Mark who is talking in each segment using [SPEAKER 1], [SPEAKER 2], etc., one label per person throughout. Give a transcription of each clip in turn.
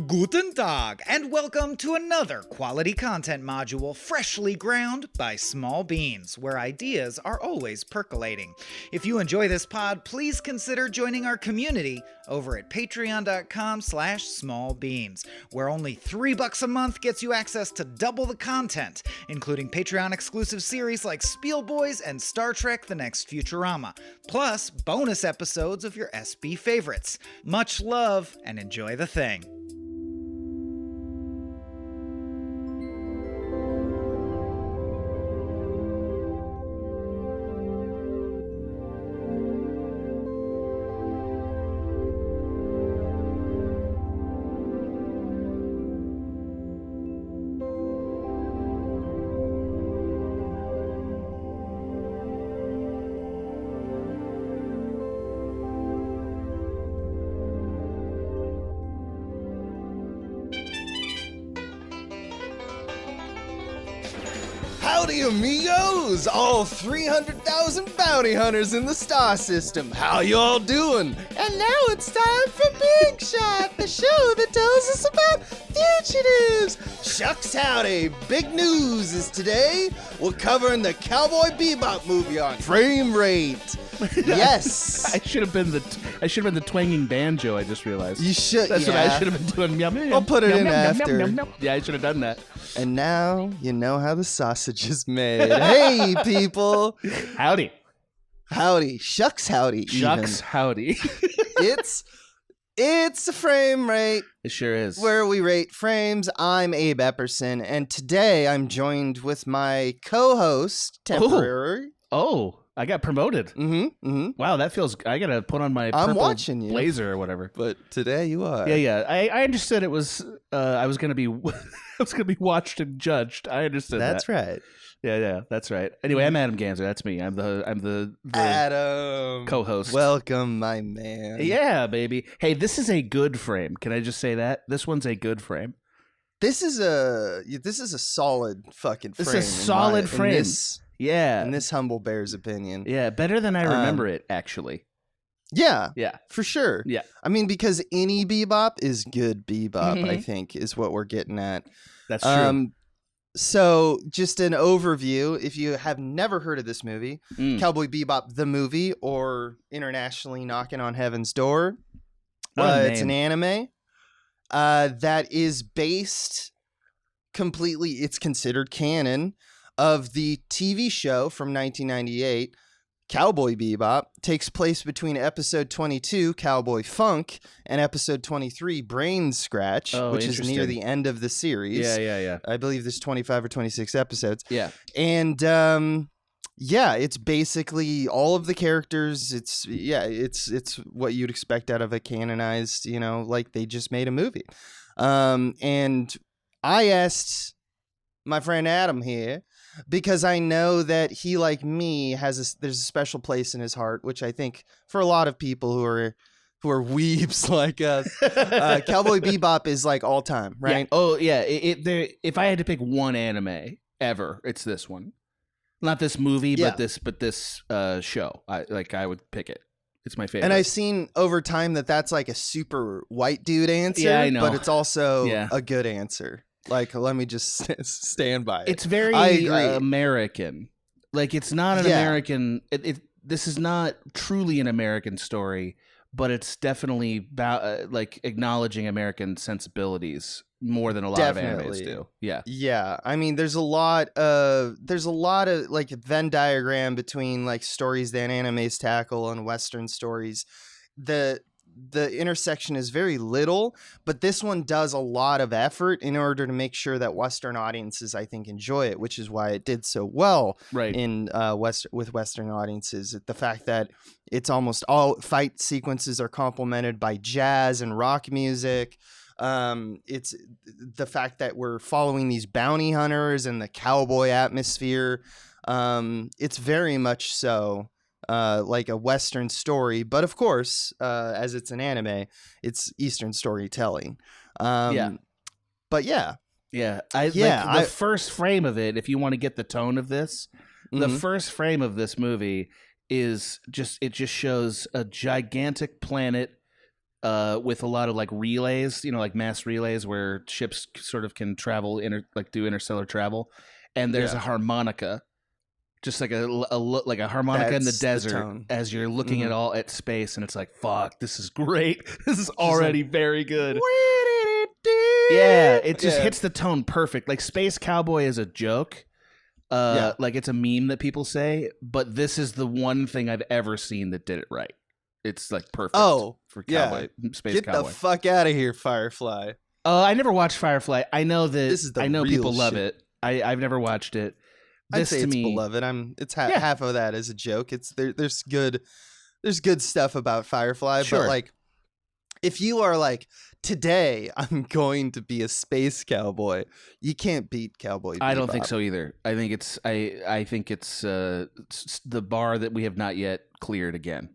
[SPEAKER 1] Guten Tag, and welcome to another quality content module freshly ground by small beans, where ideas are always percolating. If you enjoy this pod, please consider joining our community over at patreon.com/smallbeans, where only $3 a month gets you access to double the content, including Patreon-exclusive series like Spiel Boys and Star Trek: The Next Futurama, plus bonus episodes of your SB favorites. Much love, and enjoy the thing.
[SPEAKER 2] Howdy, amigos! All 300,000 bounty hunters in the star system. How you all doing? And now it's time for Big Shot, the show that tells us about fugitives. Shucks howdy! Big news is today we're covering the Cowboy Bebop movie on frame rate. Yes.
[SPEAKER 3] I should have been the twanging banjo. I just realized.
[SPEAKER 2] You should.
[SPEAKER 3] That's what I should have been doing. Yum, yum,
[SPEAKER 2] I'll put it
[SPEAKER 3] yum,
[SPEAKER 2] in
[SPEAKER 3] yum,
[SPEAKER 2] after.
[SPEAKER 3] Yum, yum, yum. Yeah, I should have done that.
[SPEAKER 2] And now you know how the sausage is made. Hey, people.
[SPEAKER 3] Howdy.
[SPEAKER 2] Howdy. Shucks howdy.
[SPEAKER 3] Shucks howdy.
[SPEAKER 2] It's a frame rate.
[SPEAKER 3] It sure is.
[SPEAKER 2] Where we rate frames. I'm Abe Epperson, and today I'm joined with my co-host, temporary.
[SPEAKER 3] Oh, I got promoted. Wow, that feels. I gotta put on my purple
[SPEAKER 2] watching you.
[SPEAKER 3] blazer or whatever.
[SPEAKER 2] But today you are.
[SPEAKER 3] Yeah. I understood it was. I was gonna be. I was gonna be watched and judged. I understood that.
[SPEAKER 2] That's right.
[SPEAKER 3] Yeah, that's right. Anyway, I'm Adam Ganser. That's me. I'm the
[SPEAKER 2] Adam
[SPEAKER 3] co-host.
[SPEAKER 2] Welcome, my man.
[SPEAKER 3] Yeah, baby. Hey, this is a good frame. Can I just say that? This one's a good frame.
[SPEAKER 2] This is a solid fucking frame.
[SPEAKER 3] This is a solid frame. Yeah.
[SPEAKER 2] In this humble bear's opinion.
[SPEAKER 3] Yeah, better than I remember it, actually.
[SPEAKER 2] Yeah.
[SPEAKER 3] Yeah.
[SPEAKER 2] For sure.
[SPEAKER 3] Yeah.
[SPEAKER 2] I mean, because any bebop is good bebop, I think, is what we're getting at.
[SPEAKER 3] That's true.
[SPEAKER 2] So, just an overview, if you have never heard of this movie, Cowboy Bebop the movie, or internationally Knocking on Heaven's Door, it's an anime that is based completely, it's considered canon, of the TV show from 1998, Cowboy Bebop. Takes place between episode 22, Cowboy Funk, and episode 23, Brain Scratch, which is near the end of the series.
[SPEAKER 3] Yeah.
[SPEAKER 2] I believe there's 25 or 26 episodes.
[SPEAKER 3] Yeah.
[SPEAKER 2] And it's basically all of the characters. It's what you'd expect out of a canonized, like they just made a movie. And I asked my friend Adam here, because I know that he, like me, there's a special place in his heart, which I think for a lot of people who are weebs like us, Cowboy Bebop is like all time, right?
[SPEAKER 3] Yeah. Oh yeah. If I had to pick one anime ever, it's this one. Not this movie, but this show. I would pick it. It's my favorite.
[SPEAKER 2] And I've seen over time that's like a super white dude answer.
[SPEAKER 3] Yeah, I know.
[SPEAKER 2] But it's also a good answer. Like, let me just stand by it.
[SPEAKER 3] It's very American. Like, it's not an American. This is not truly an American story, but it's definitely like acknowledging American sensibilities more than a lot of animes do. Yeah.
[SPEAKER 2] Yeah. I mean, there's a lot of like Venn diagram between like stories that animes tackle and Western stories. The intersection is very little, but this one does a lot of effort in order to make sure that Western audiences, I think, enjoy it, which is why it did so well in with Western audiences. The fact that it's almost all fight sequences are complemented by jazz and rock music. It's the fact that we're following these bounty hunters and the cowboy atmosphere. It's very much so. Like a Western story, but of course, as it's an anime, it's Eastern storytelling. But the
[SPEAKER 3] first frame of it, if you want to get the tone of this, the first frame of this movie is just shows a gigantic planet with a lot of like relays, like mass relays where ships sort of can travel do interstellar travel, and there's a harmonica, just like a harmonica in the desert as you're looking at space, and it's like, fuck, this is great. This is already very good. Yeah, it just hits the tone perfect. Like Space Cowboy is a joke. Like it's a meme that people say, but this is the one thing I've ever seen that did it right. It's like perfect. For Cowboy, Space
[SPEAKER 2] Get
[SPEAKER 3] Cowboy.
[SPEAKER 2] Get the fuck out of here, Firefly.
[SPEAKER 3] I never watched Firefly. I know that. I know people love
[SPEAKER 2] shit.
[SPEAKER 3] it. I've never watched it.
[SPEAKER 2] I'd say it's beloved. It's half of that is a joke. It's there's good stuff about Firefly, but like if you are like, today I'm going to be a space cowboy, you can't beat Cowboy Bebop.
[SPEAKER 3] I don't think so either. I think it's the bar that we have not yet cleared again.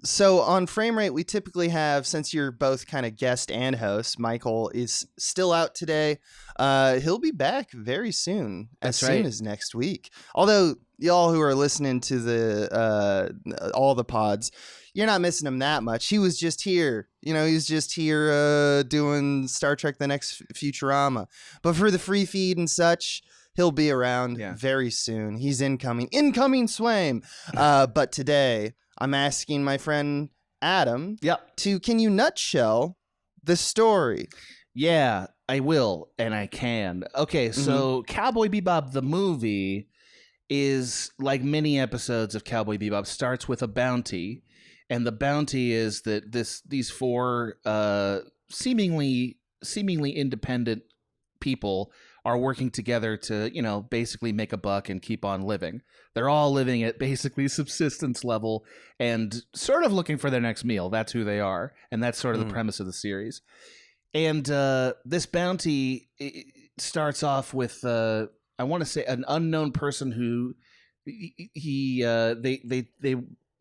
[SPEAKER 2] So on Frame Rate, we typically have, since you're both kind of guest and host, Michael is still out today. He'll be back very soon, soon as next week. Although y'all who are listening to the all the pods, you're not missing him that much. He was just here. He was just here doing Star Trek The Next Futurama. But for the free feed and such, he'll be around very soon. He's incoming Swaim. But today, I'm asking my friend Adam can you nutshell the story?
[SPEAKER 3] Yeah, I will, and I can. Okay, so Cowboy Bebop, the movie, is like many episodes of Cowboy Bebop, starts with a bounty. And the bounty is that these four seemingly independent people are working together to, basically make a buck and keep on living. They're all living at basically subsistence level and sort of looking for their next meal. That's who they are. And that's sort of the premise of the series. And this bounty starts off with, I want to say, an unknown person who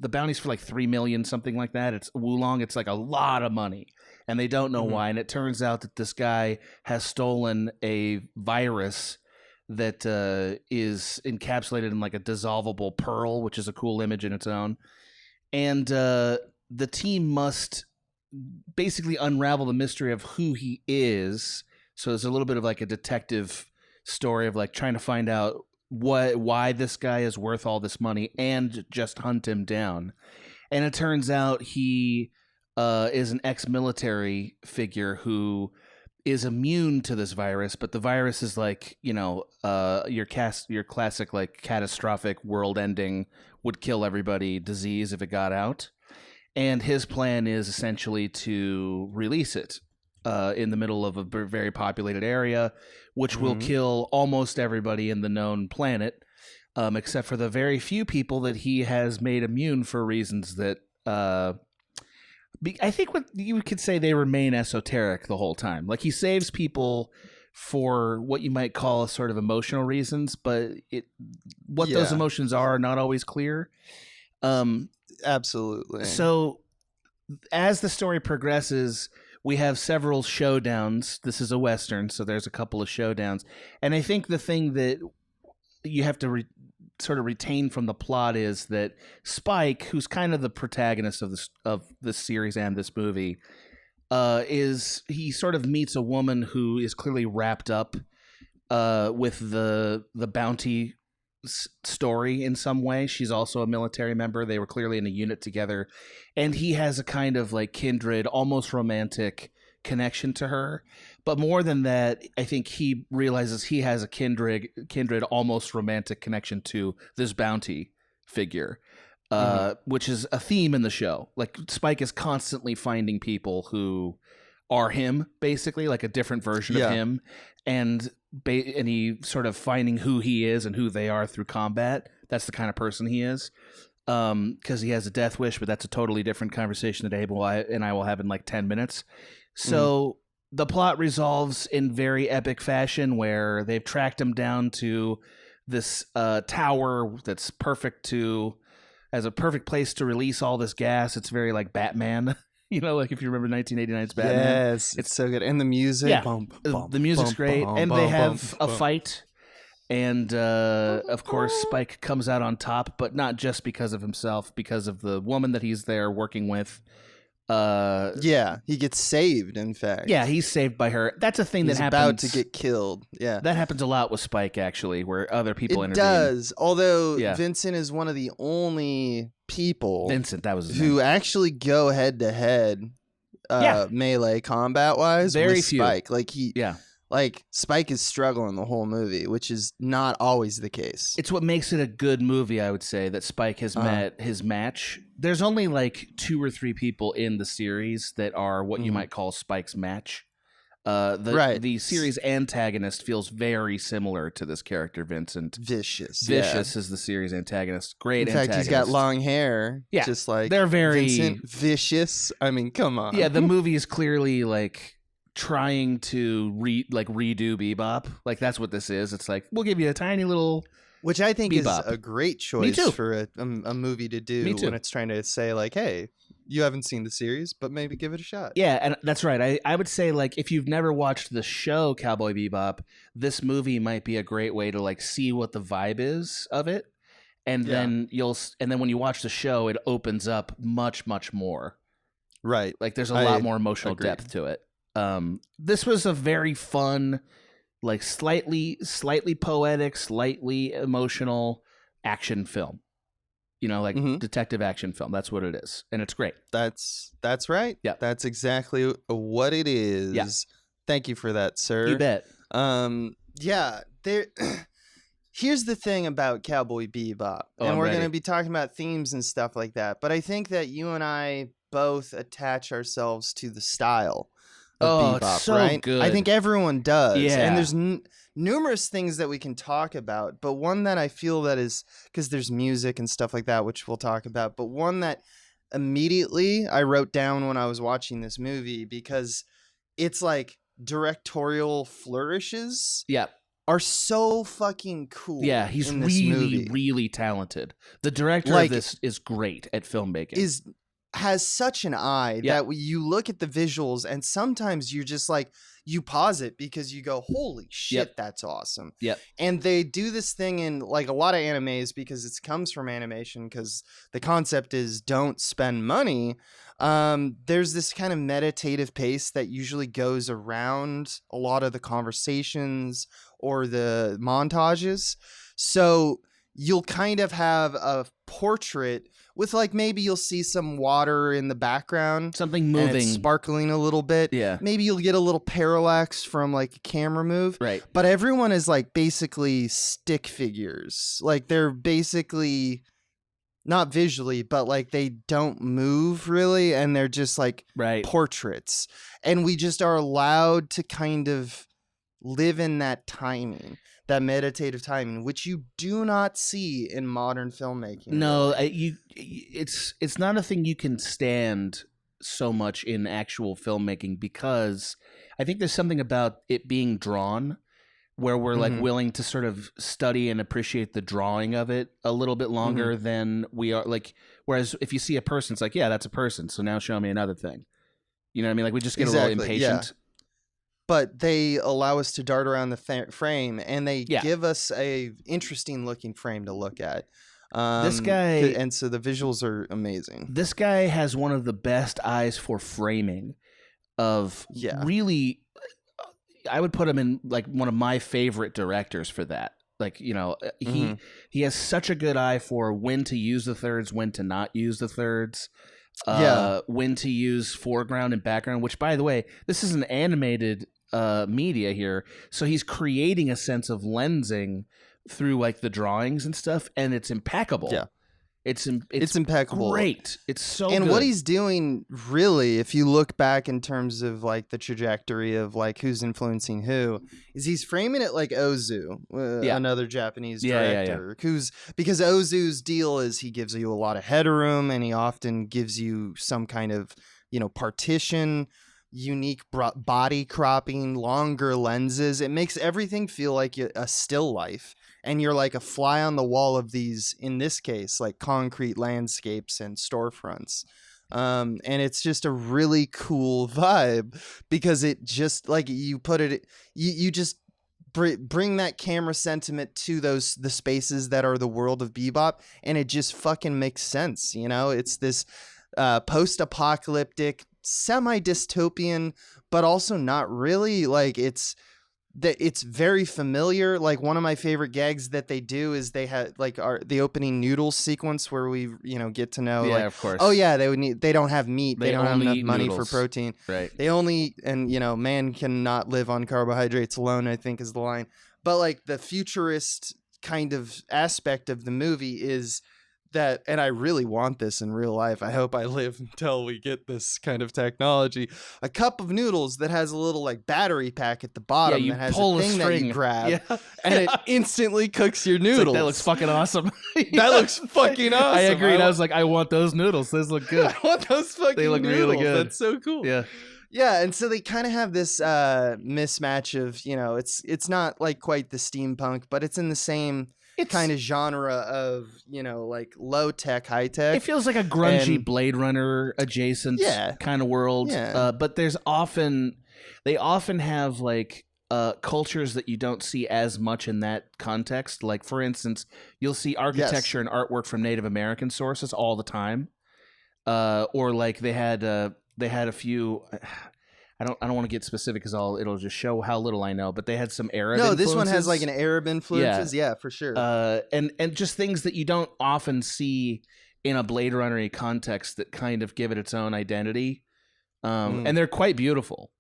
[SPEAKER 3] the bounty's for like 3 million, something like that. It's Wulong. It's like a lot of money. And they don't know why. And it turns out that this guy has stolen a virus that is encapsulated in like a dissolvable pearl, which is a cool image in its own. And the team must basically unravel the mystery of who he is. So there's a little bit of like a detective story of like trying to find out why this guy is worth all this money and just hunt him down. And it turns out he is an ex-military figure who is immune to this virus, but the virus is like, your classic like catastrophic world-ending, would kill everybody disease if it got out. And his plan is essentially to release it in the middle of a very populated area, which will kill almost everybody in the known planet, except for the very few people that he has made immune for reasons that I think what you could say they remain esoteric the whole time. Like he saves people for what you might call a sort of emotional reasons, but those emotions are not always clear.
[SPEAKER 2] Absolutely.
[SPEAKER 3] So as the story progresses, we have several showdowns. This is a Western, so there's a couple of showdowns. And I think the thing that you have to sort of retain from the plot is that Spike, who's kind of the protagonist of this series and this movie, he sort of meets a woman who is clearly wrapped up with the bounty story in some way. She's also a military member. They were clearly in a unit together, and he has a kind of like kindred, almost romantic connection to her. But more than that, I think he realizes he has a kindred, almost romantic connection to this bounty figure, which is a theme in the show. Like Spike is constantly finding people who are him, basically, like a different version of him, and he sort of finding who he is and who they are through combat. That's the kind of person he is. Because he has a death wish, but that's a totally different conversation that Abe and I will have in like 10 minutes. So the plot resolves in very epic fashion where they've tracked him down to this tower that's as a perfect place to release all this gas. It's very like Batman. Like if you remember 1989's Batman.
[SPEAKER 2] Yes, it's so good. And the music.
[SPEAKER 3] Yeah, the music's great. And they have a fight. And, of course, Spike comes out on top, but not just because of himself, because of the woman that he's there working with,
[SPEAKER 2] Yeah, he gets saved, in fact.
[SPEAKER 3] Yeah, he's saved by her. That's a thing
[SPEAKER 2] He's
[SPEAKER 3] that happens.
[SPEAKER 2] about to get killed. Yeah.
[SPEAKER 3] That happens a lot with Spike, actually, where other people
[SPEAKER 2] It
[SPEAKER 3] intervene.
[SPEAKER 2] does, although
[SPEAKER 3] Yeah.
[SPEAKER 2] Vincent is one of the only people
[SPEAKER 3] Vincent, that was his
[SPEAKER 2] who
[SPEAKER 3] name.
[SPEAKER 2] actually go head-to-head melee combat-wise
[SPEAKER 3] Very
[SPEAKER 2] with
[SPEAKER 3] few.
[SPEAKER 2] Spike.
[SPEAKER 3] Yeah.
[SPEAKER 2] Like, Spike is struggling the whole movie, which is not always the case.
[SPEAKER 3] It's what makes it a good movie, I would say, that Spike has met his match. There's only like 2 or 3 people in the series that are what you might call Spike's match. The series antagonist feels very similar to this character, Vincent.
[SPEAKER 2] Vicious.
[SPEAKER 3] Vicious is the series antagonist. Great
[SPEAKER 2] In fact,
[SPEAKER 3] antagonist.
[SPEAKER 2] he's got long hair.
[SPEAKER 3] Yeah,
[SPEAKER 2] just like
[SPEAKER 3] they're very
[SPEAKER 2] Vincent. Vicious. I mean, come on.
[SPEAKER 3] Yeah, the movie is clearly like trying to redo Bebop. Like that's what this is. It's like we'll give you a tiny little,
[SPEAKER 2] which I think
[SPEAKER 3] Bebop.
[SPEAKER 2] is a great choice for a movie to do when it's trying to say like, hey, you haven't seen the series, but maybe give it a shot.
[SPEAKER 3] Yeah, and that's right. I would say like if you've never watched the show Cowboy Bebop, this movie might be a great way to like see what the vibe is of it, and then when you watch the show, it opens up much more.
[SPEAKER 2] Right.
[SPEAKER 3] Like there's a lot more emotional depth to it. This was a very fun, like slightly poetic, slightly emotional action film. You know, like detective action film. That's what it is, and it's great.
[SPEAKER 2] That's right.
[SPEAKER 3] Yeah,
[SPEAKER 2] that's exactly what it is.
[SPEAKER 3] Yeah.
[SPEAKER 2] Thank you for that, sir.
[SPEAKER 3] You bet.
[SPEAKER 2] Yeah. There. Here's the thing about Cowboy Bebop, and we're going to be talking about themes and stuff like that. But I think that you and I both attach ourselves to the style of Bebop,
[SPEAKER 3] it's so
[SPEAKER 2] right?
[SPEAKER 3] good.
[SPEAKER 2] I think everyone does.
[SPEAKER 3] Yeah.
[SPEAKER 2] And there's numerous things that we can talk about, but one that I feel that is, because there's music and stuff like that, which we'll talk about, but one that immediately I wrote down when I was watching this movie, because it's like directorial flourishes.
[SPEAKER 3] Yeah.
[SPEAKER 2] Are so fucking cool.
[SPEAKER 3] Yeah, he's really talented. The director of this is great at filmmaking.
[SPEAKER 2] Has such an eye that you look at the visuals and sometimes you're just like, you pause it because you go, holy shit, that's awesome.
[SPEAKER 3] Yep.
[SPEAKER 2] And they do this thing in like a lot of animes because it comes from animation, because the concept is don't spend money. There's this kind of meditative pace that usually goes around a lot of the conversations or the montages. So you'll kind of have a portrait with like, maybe you'll see some water in the background,
[SPEAKER 3] something moving,
[SPEAKER 2] and it's sparkling a little bit.
[SPEAKER 3] Yeah.
[SPEAKER 2] Maybe you'll get a little parallax from like a camera move.
[SPEAKER 3] Right.
[SPEAKER 2] But everyone is like basically stick figures. Like they're basically not visually, but like they don't move really, and they're just like portraits. And we just are allowed to kind of live in that timing, that meditative timing, which you do not see in modern filmmaking.
[SPEAKER 3] No, it's not a thing you can stand so much in actual filmmaking, because I think there's something about it being drawn where we're like willing to sort of study and appreciate the drawing of it a little bit longer than we are. Like, whereas if you see a person, it's like, yeah, that's a person, so now show me another thing. You know what I mean? Like we just get a little impatient. Yeah.
[SPEAKER 2] But they allow us to dart around the frame, and they give us a interesting looking frame to look at.
[SPEAKER 3] This guy,
[SPEAKER 2] and so the visuals are amazing.
[SPEAKER 3] This guy has one of the best eyes for framing of really. I would put him in like one of my favorite directors for that. Like, you know, he has such a good eye for when to use the thirds, when to not use the thirds. When to use foreground and background, which, by the way, this is an animated media here, so he's creating a sense of lensing through like the drawings and stuff, and it's impeccable. It's impeccable. Great. It's so
[SPEAKER 2] and
[SPEAKER 3] good.
[SPEAKER 2] What he's doing, really, if you look back in terms of like the trajectory of like who's influencing who, is he's framing it like Ozu, another Japanese director, because Ozu's deal is he gives you a lot of headroom, and he often gives you some kind of, you know, partition, unique body cropping, longer lenses. It makes everything feel like a still life. And you're like a fly on the wall of these, in this case, like concrete landscapes and storefronts. And it's just a really cool vibe, because it just, like you put it, you just bring that camera sentiment to the spaces that are the world of Bebop, and it just fucking makes sense. You know, it's this post-apocalyptic, semi-dystopian, but also not really. Like it's very familiar. Like one of my favorite gags that they do is they had like the opening noodles sequence where we get to know like,
[SPEAKER 3] of course.
[SPEAKER 2] oh yeah, they don't have meat, they don't have enough money
[SPEAKER 3] noodles.
[SPEAKER 2] for protein,
[SPEAKER 3] right?
[SPEAKER 2] They only, and man cannot live on carbohydrates alone, I think is the line. But like the futurist kind of aspect of the movie is that, and I really want this in real life, I hope I live until we get this kind of technology, a cup of noodles that has a little like battery pack at the bottom
[SPEAKER 3] you
[SPEAKER 2] that has
[SPEAKER 3] pull
[SPEAKER 2] a thing that you grab and it instantly cooks your noodles.
[SPEAKER 3] That looks fucking awesome.
[SPEAKER 2] That looks fucking awesome.
[SPEAKER 3] I agreed. I was like, I want those noodles. Those look good.
[SPEAKER 2] I want those fucking
[SPEAKER 3] They look
[SPEAKER 2] noodles.
[SPEAKER 3] really good.
[SPEAKER 2] That's so cool.
[SPEAKER 3] Yeah,
[SPEAKER 2] and so they kind of have this mismatch of, it's not like quite the steampunk, but it's in the same kind of genre of, like low tech, high tech.
[SPEAKER 3] It feels like a grungy Blade Runner adjacent kind of world. But they often have like cultures that you don't see as much in that context. Like for instance, you'll see architecture and artwork from Native American sources all the time. Or like they had a few. I don't want to get specific because it'll just show how little I know. But they had some Arab.
[SPEAKER 2] No,
[SPEAKER 3] influences.
[SPEAKER 2] this one has like an Arab influences. Yeah, for sure.
[SPEAKER 3] And just things that you don't often see in a Blade Runner context that kind of give it its own identity. And they're quite beautiful.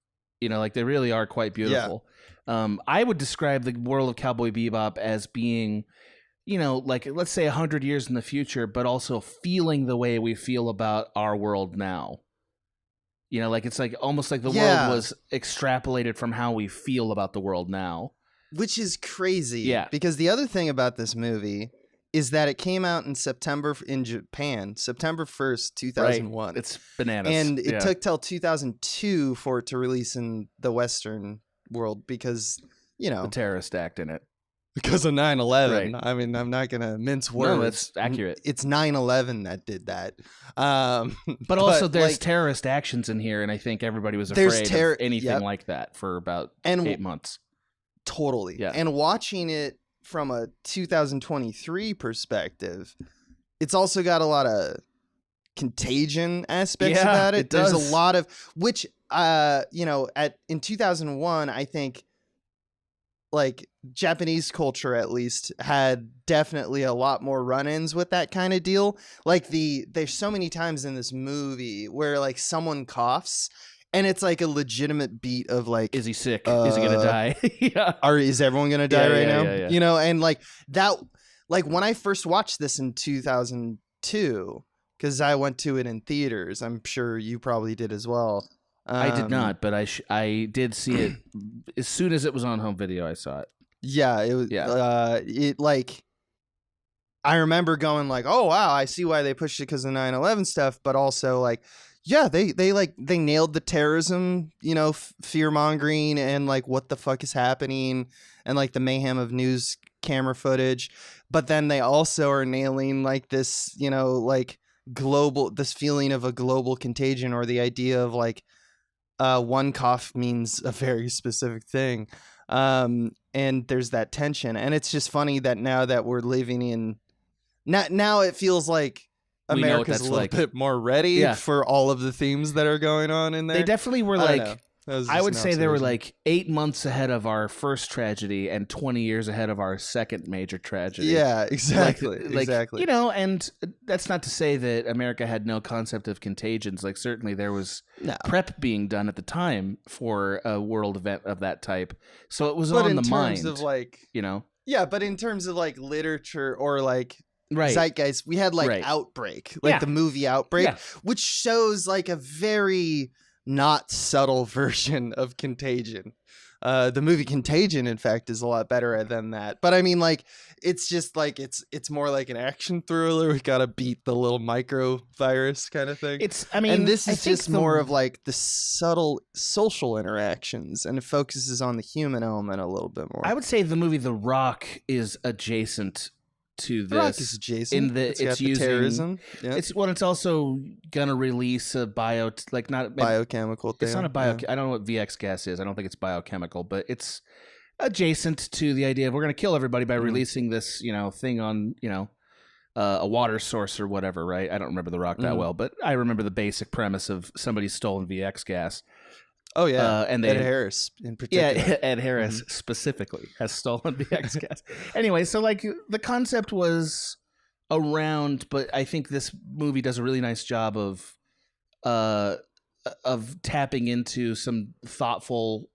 [SPEAKER 3] Like they really are quite beautiful. I would describe the world of Cowboy Bebop as being, like let's say 100 years in the future, but also feeling the way we feel about our world now. Like it's like almost like the world was extrapolated from how we feel about the world now.
[SPEAKER 2] Which is crazy.
[SPEAKER 3] Yeah.
[SPEAKER 2] Because the other thing about this movie is that it came out in September in Japan, September 1st, 2001.
[SPEAKER 3] Right. It's bananas.
[SPEAKER 2] And it took till 2002 for it to release in the Western world because,
[SPEAKER 3] the terrorist act in it.
[SPEAKER 2] Because of 9/11.
[SPEAKER 3] Right.
[SPEAKER 2] I mean, I'm not going to mince words.
[SPEAKER 3] No, that's accurate.
[SPEAKER 2] It's 9/11 that did that.
[SPEAKER 3] But also there's terrorist actions in here, and I think everybody was afraid of anything like that for about 8 months.
[SPEAKER 2] Totally.
[SPEAKER 3] Yeah.
[SPEAKER 2] And watching it from a 2023 perspective, it's also got a lot of contagion aspects about it. There's a lot of, which, in 2001, I think, like Japanese culture at least had definitely a lot more run-ins with that kind of deal. Like there's so many times in this movie where like someone coughs and it's like a legitimate beat of like, is
[SPEAKER 3] he sick? Is he gonna die?
[SPEAKER 2] Is everyone gonna die right now?
[SPEAKER 3] Yeah.
[SPEAKER 2] And like that, like when I first watched this in 2002, because I went to it in theaters, I'm sure you probably did as well.
[SPEAKER 3] I did not, but I did see it as soon as it was on home video. I saw it.
[SPEAKER 2] Yeah, it was. Yeah. It like I remember going like, oh wow, I see why they pushed it because of 9/11 stuff, but also like, yeah, they nailed the terrorism, fear mongering and like what the fuck is happening and like the mayhem of news camera footage, but then they also are nailing like this, like this feeling of a global contagion or the idea of like. One cough means a very specific thing. And there's that tension. And it's just funny that now that we're living in... Now it feels like America's a little bit more ready for all of the themes that are going on in there.
[SPEAKER 3] They definitely were like... I would say they were like 8 months ahead of our first tragedy and 20 years ahead of our second major tragedy.
[SPEAKER 2] Yeah, exactly. Exactly.
[SPEAKER 3] And that's not to say that America had no concept of contagions. Like certainly there was prep being done at the time for a world event of that type. So it was on the mind. But in terms of like,
[SPEAKER 2] Yeah, but in terms of like literature or like zeitgeist, we had like Outbreak, like the movie Outbreak, which shows like a very... not subtle version of Contagion. The movie Contagion, in fact, is a lot better than that. But I mean, like, it's just like it's more like an action thriller. We gotta beat the little micro virus kind of thing. And this is just more of like the subtle social interactions, and it focuses on the human element a little bit more.
[SPEAKER 3] I would say the movie The Rock is adjacent to this.
[SPEAKER 2] The Rock is adjacent.
[SPEAKER 3] In that it's using terrorism. Yeah. It's also gonna release a
[SPEAKER 2] biochemical thing.
[SPEAKER 3] It's not a I don't know what VX gas is. I don't think it's biochemical, but it's adjacent to the idea of we're gonna kill everybody by releasing this, thing on, a water source or whatever, right? I don't remember the rock that well, but I remember the basic premise of somebody's stolen VX gas.
[SPEAKER 2] Oh yeah,
[SPEAKER 3] and they
[SPEAKER 2] Ed Harris in particular.
[SPEAKER 3] Yeah, Ed Harris specifically has stolen VX gas. Anyway, so like the concept was around, but I think this movie does a really nice job of tapping into some thoughtful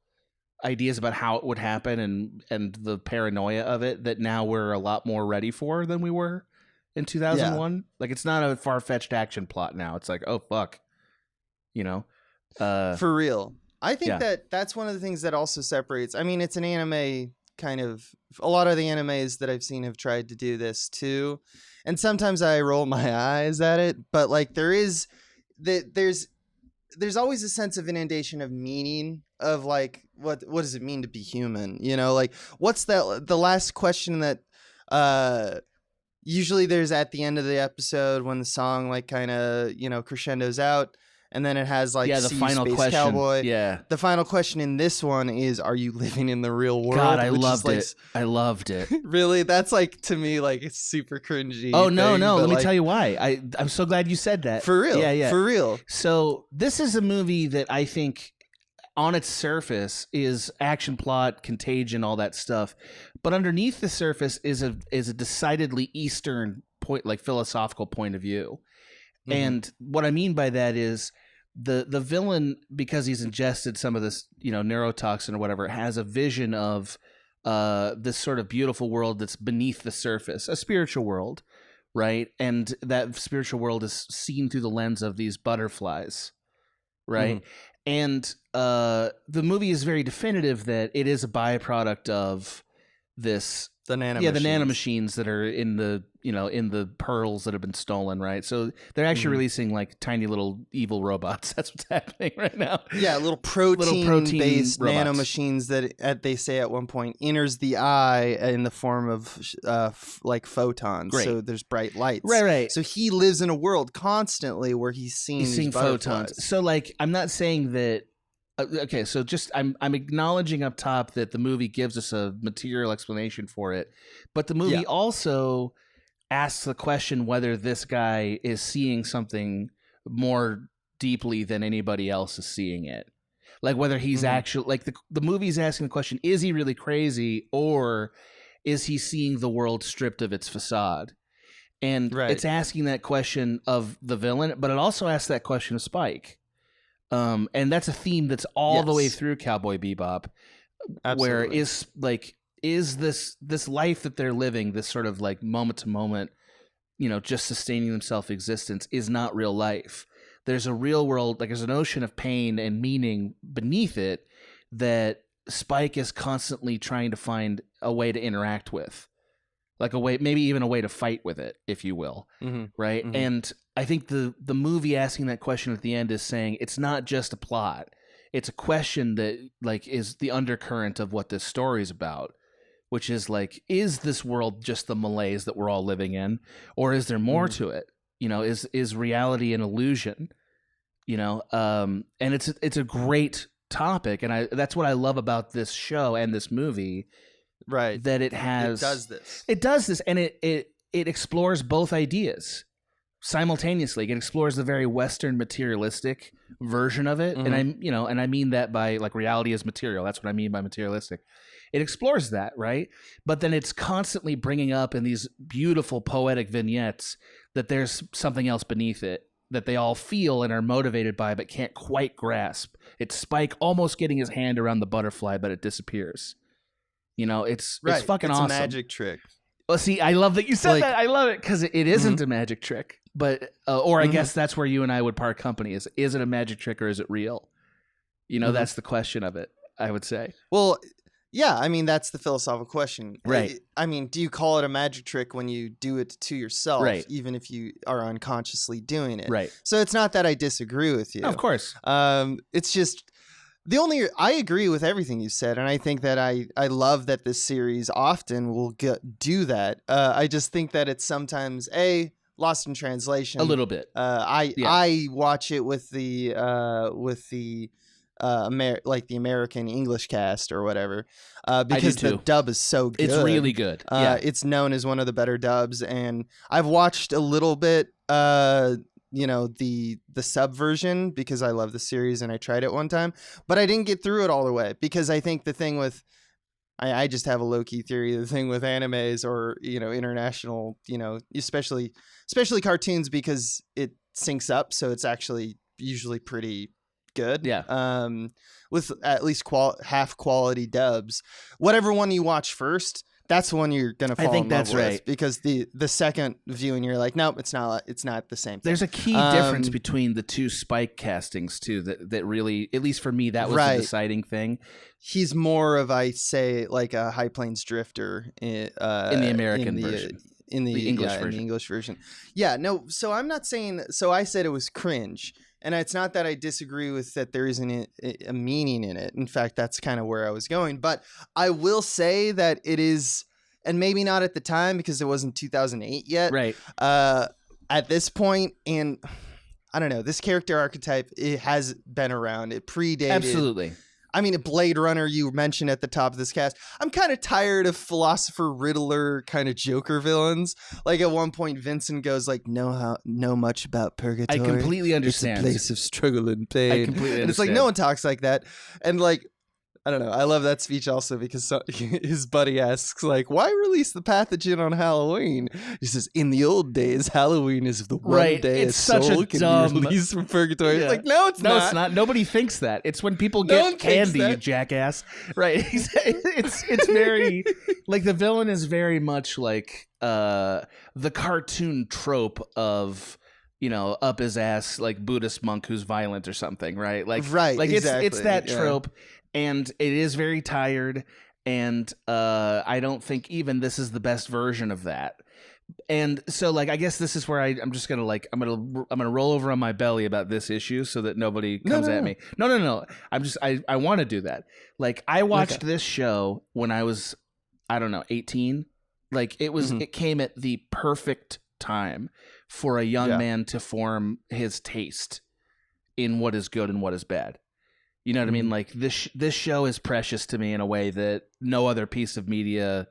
[SPEAKER 3] ideas about how it would happen and the paranoia of it that now we're a lot more ready for than we were in 2001. Yeah. Like it's not a far-fetched action plot now. It's like, oh fuck, you know.
[SPEAKER 2] For real. I think that's one of the things that also separates. I mean, it's an anime kind of. A lot of the animes that I've seen have tried to do this too, and sometimes I roll my eyes at it. But like, there's always a sense of inundation of meaning of like what does it mean to be human? You know, like what's the last question that usually there's at the end of the episode when the song like kind of crescendos out. And then it has like
[SPEAKER 3] the final
[SPEAKER 2] Space
[SPEAKER 3] question.
[SPEAKER 2] Cowboy.
[SPEAKER 3] Yeah.
[SPEAKER 2] The final question in this one is, are you living in the real world?
[SPEAKER 3] God, I loved it. I loved it.
[SPEAKER 2] Really? That's like, to me, like it's super cringy.
[SPEAKER 3] Oh, no. Let me tell you why. I'm so glad you said that.
[SPEAKER 2] For real.
[SPEAKER 3] Yeah.
[SPEAKER 2] For real.
[SPEAKER 3] So this is a movie that I think on its surface is action plot, contagion, all that stuff. But underneath the surface is a decidedly Eastern point, like philosophical point of view. Mm-hmm. And what I mean by that is the villain, because he's ingested some of this, neurotoxin or whatever, has a vision of this sort of beautiful world that's beneath the surface, a spiritual world, right? And that spiritual world is seen through the lens of these butterflies, right? Mm-hmm. And the movie is very definitive that it is a byproduct of this.
[SPEAKER 2] The
[SPEAKER 3] nanomachines that are in the in the pearls that have been stolen, right? So they're actually releasing like tiny little evil robots. That's what's happening right now.
[SPEAKER 2] Yeah, little protein-based nanomachines that they say at one point enters the eye in the form of like photons. Great. So there's bright lights.
[SPEAKER 3] Right.
[SPEAKER 2] So he lives in a world constantly where he's seeing
[SPEAKER 3] photons. So like, I'm not saying that. Okay, so just I'm acknowledging up top that the movie gives us a material explanation for it, but the movie also asks the question whether this guy is seeing something more deeply than anybody else is seeing it. Like whether he's actually like the movie's asking the question, is he really crazy, or is he seeing the world stripped of its facade? And it's asking that question of the villain, but it also asks that question of Spike. And that's a theme that's all the way through Cowboy Bebop. Absolutely. Where is this life that they're living, this sort of like moment to moment, just sustaining themselves existence, is not real life. There's a real world, like there's an ocean of pain and meaning beneath it that Spike is constantly trying to find a way to interact with. Like a way, maybe even a way to fight with it, if you will, right? Mm-hmm. And I think the movie asking that question at the end is saying it's not just a plot; it's a question that like is the undercurrent of what this story is about, which is like, is this world just the malaise that we're all living in, or is there more to it? Is reality an illusion? And it's a great topic, and that's what I love about this show and this movie.
[SPEAKER 2] Right.
[SPEAKER 3] That it does this, and it explores both ideas simultaneously. It explores the very Western materialistic version of it, and I mean that by like reality is material. That's what I mean by materialistic. It explores that, right? But then it's constantly bringing up in these beautiful poetic vignettes that there's something else beneath it that they all feel and are motivated by, but can't quite grasp. It's Spike almost getting his hand around the butterfly, but it disappears. It's fucking awesome.
[SPEAKER 2] It's a magic trick.
[SPEAKER 3] Well, see, I love that you said that. I love it because it isn't a magic trick, but or I guess that's where you and I would part company. Is it a magic trick or is it real? That's the question of it, I would say.
[SPEAKER 2] Well, yeah, I mean that's the philosophical question,
[SPEAKER 3] right?
[SPEAKER 2] I mean, do you call it a magic trick when you do it to yourself,
[SPEAKER 3] right,
[SPEAKER 2] even if you are unconsciously doing it,
[SPEAKER 3] right?
[SPEAKER 2] So it's not that I disagree with you,
[SPEAKER 3] of course.
[SPEAKER 2] It's just. I agree with everything you said, and I think that I love that this series often will do that. I just think that it's sometimes lost in translation
[SPEAKER 3] a little bit.
[SPEAKER 2] I watch it with the like the American English cast or whatever, because
[SPEAKER 3] I do
[SPEAKER 2] the
[SPEAKER 3] too.
[SPEAKER 2] dub is so good.
[SPEAKER 3] It's really good. Yeah.
[SPEAKER 2] It's known as one of the better dubs, and I've watched a little bit, you know, the sub version because I love the series and I tried it one time, but I didn't get through it all the way because I think the thing with I just have a low-key theory. The thing with animes or, you know, international, you know, especially cartoons, because it syncs up, so it's actually usually pretty good.
[SPEAKER 3] Yeah.
[SPEAKER 2] With at least half quality dubs. Whatever one you watch first, that's the one you're gonna fall
[SPEAKER 3] I think
[SPEAKER 2] in love
[SPEAKER 3] that's
[SPEAKER 2] with,
[SPEAKER 3] right.
[SPEAKER 2] because the second viewing you're like, nope, it's not the same thing.
[SPEAKER 3] There's a key difference between the two Spike castings too. That really, at least for me, that was the deciding thing.
[SPEAKER 2] He's more of, I say, like a High Plains Drifter in
[SPEAKER 3] the American version.
[SPEAKER 2] In the
[SPEAKER 3] English
[SPEAKER 2] version.
[SPEAKER 3] version.
[SPEAKER 2] In the English version. Yeah, no, so I'm not saying, so I said it was cringe. And it's not that I disagree with that there isn't a meaning in it. In fact, that's kind of where I was going. But I will say that it is, and maybe not at the time because it wasn't 2008 yet.
[SPEAKER 3] Right.
[SPEAKER 2] At this point, and I don't know, this character archetype, it has been around. It predated.
[SPEAKER 3] Absolutely.
[SPEAKER 2] I mean, a Blade Runner you mentioned at the top of this cast. I'm kind of tired of philosopher Riddler kind of Joker villains. Like at one point, Vincent goes like, know much about purgatory.
[SPEAKER 3] I completely understand.
[SPEAKER 2] It's a place of struggle and pain.
[SPEAKER 3] I completely understand.
[SPEAKER 2] And it's like, no one talks like that. And like, I don't know. I love that speech also because his buddy asks, like, why release the pathogen on Halloween? He says, in the old days, Halloween is the one day
[SPEAKER 3] it's
[SPEAKER 2] a
[SPEAKER 3] such
[SPEAKER 2] soul
[SPEAKER 3] a
[SPEAKER 2] can
[SPEAKER 3] dumb...
[SPEAKER 2] be released from purgatory.
[SPEAKER 3] Yeah.
[SPEAKER 2] It's like, no, it's not.
[SPEAKER 3] No, it's not. Nobody thinks that. It's when people
[SPEAKER 2] No one
[SPEAKER 3] get
[SPEAKER 2] thinks
[SPEAKER 3] candy,
[SPEAKER 2] that.
[SPEAKER 3] you jackass. Right. It's very, like, the villain is very much like the cartoon trope of, you know, up his ass, like Buddhist monk who's violent or something, right? Like,
[SPEAKER 2] exactly.
[SPEAKER 3] it's that trope, and it is very tired. And I don't think even this is the best version of that. And so, like, I guess this is where I'm just gonna like I'm gonna roll over on my belly about this issue so that nobody comes at me. No. I want to do that. Like, I watched this show when I was, I don't know, 18. Like, it was it came at the perfect time for a young man to form his taste in what is good and what is bad. You know what I mean? Like, this show is precious to me in a way that no other piece of media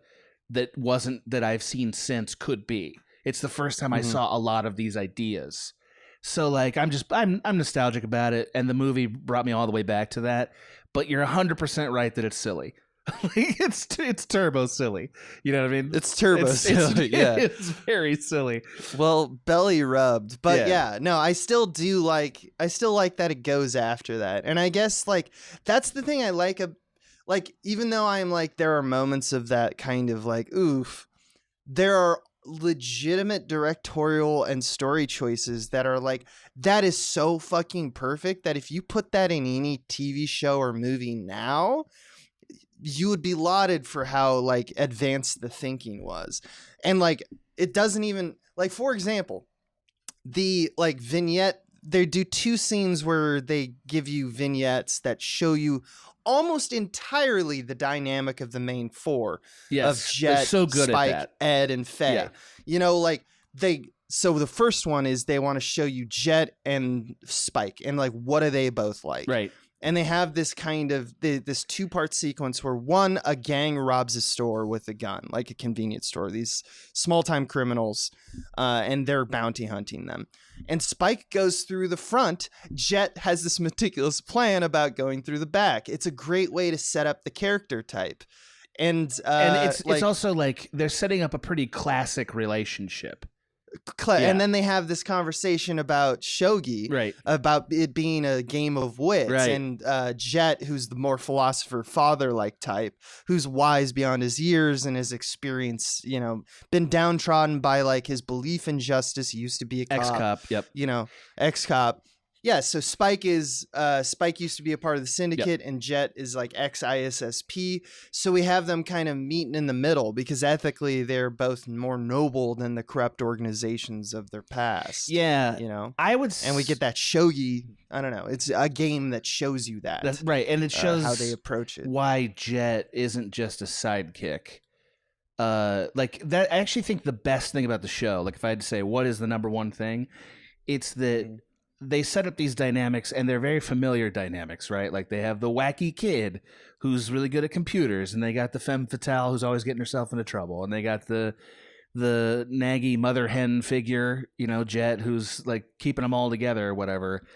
[SPEAKER 3] that I've seen since could be. It's the first time I saw a lot of these ideas. So like, I'm nostalgic about it, and the movie brought me all the way back to that. But you're 100% right that it's silly. It's turbo silly. You know what I mean?
[SPEAKER 2] It's turbo silly. Yeah,
[SPEAKER 3] it's very silly.
[SPEAKER 2] Well, belly rubbed, but no, I still like that it goes after that, and I guess like that's the thing I like. Like, even though I'm like, there are moments of that kind of like, oof, there are legitimate directorial and story choices that are like, that is so fucking perfect that if you put that in any TV show or movie now, you would be lauded for how like advanced the thinking was. And like, it doesn't even, like, for example, the like vignette, they do 2 scenes where they give you vignettes that show you almost entirely the dynamic of the main 4 of Jet,
[SPEAKER 3] so good
[SPEAKER 2] Spike,
[SPEAKER 3] at that.
[SPEAKER 2] Ed, and Faye. Yeah. You know, like so the first one is they want to show you Jet and Spike and like, what are they both like?
[SPEAKER 3] Right.
[SPEAKER 2] And they have this kind of this 2-part sequence where one, a gang robs a store with a gun, like a convenience store, these small-time criminals, and they're bounty hunting them. And Spike goes through the front. Jet has this meticulous plan about going through the back. It's a great way to set up the character type. And
[SPEAKER 3] it's also like they're setting up a pretty classic relationship.
[SPEAKER 2] And then they have this conversation about shogi,
[SPEAKER 3] right? About
[SPEAKER 2] it being a game of wits,
[SPEAKER 3] right.
[SPEAKER 2] And Jet, who's the more philosopher father-like type, who's wise beyond his years and his experience, you know, been downtrodden by like his belief in justice. He used to be a cop,
[SPEAKER 3] ex-cop, yep.
[SPEAKER 2] You know, ex-cop. Yeah, so Spike used to be a part of the syndicate, and Jet is like ex-ISSP. So we have them kind of meeting in the middle because ethically they're both more noble than the corrupt organizations of their past.
[SPEAKER 3] Yeah,
[SPEAKER 2] you know,
[SPEAKER 3] and
[SPEAKER 2] we get that shogi. I don't know. It's a game that shows you that.
[SPEAKER 3] That's right, and it shows
[SPEAKER 2] how they approach it.
[SPEAKER 3] Why Jet isn't just a sidekick. Like that. I actually think the best thing about the show, like if I had to say what is the number one thing, it's that. they set up these dynamics, and they're very familiar dynamics, right? Like they have the wacky kid who's really good at computers, and they got the femme fatale who's always getting herself into trouble, and they got the naggy mother hen figure, Jet, who's like keeping them all together or whatever.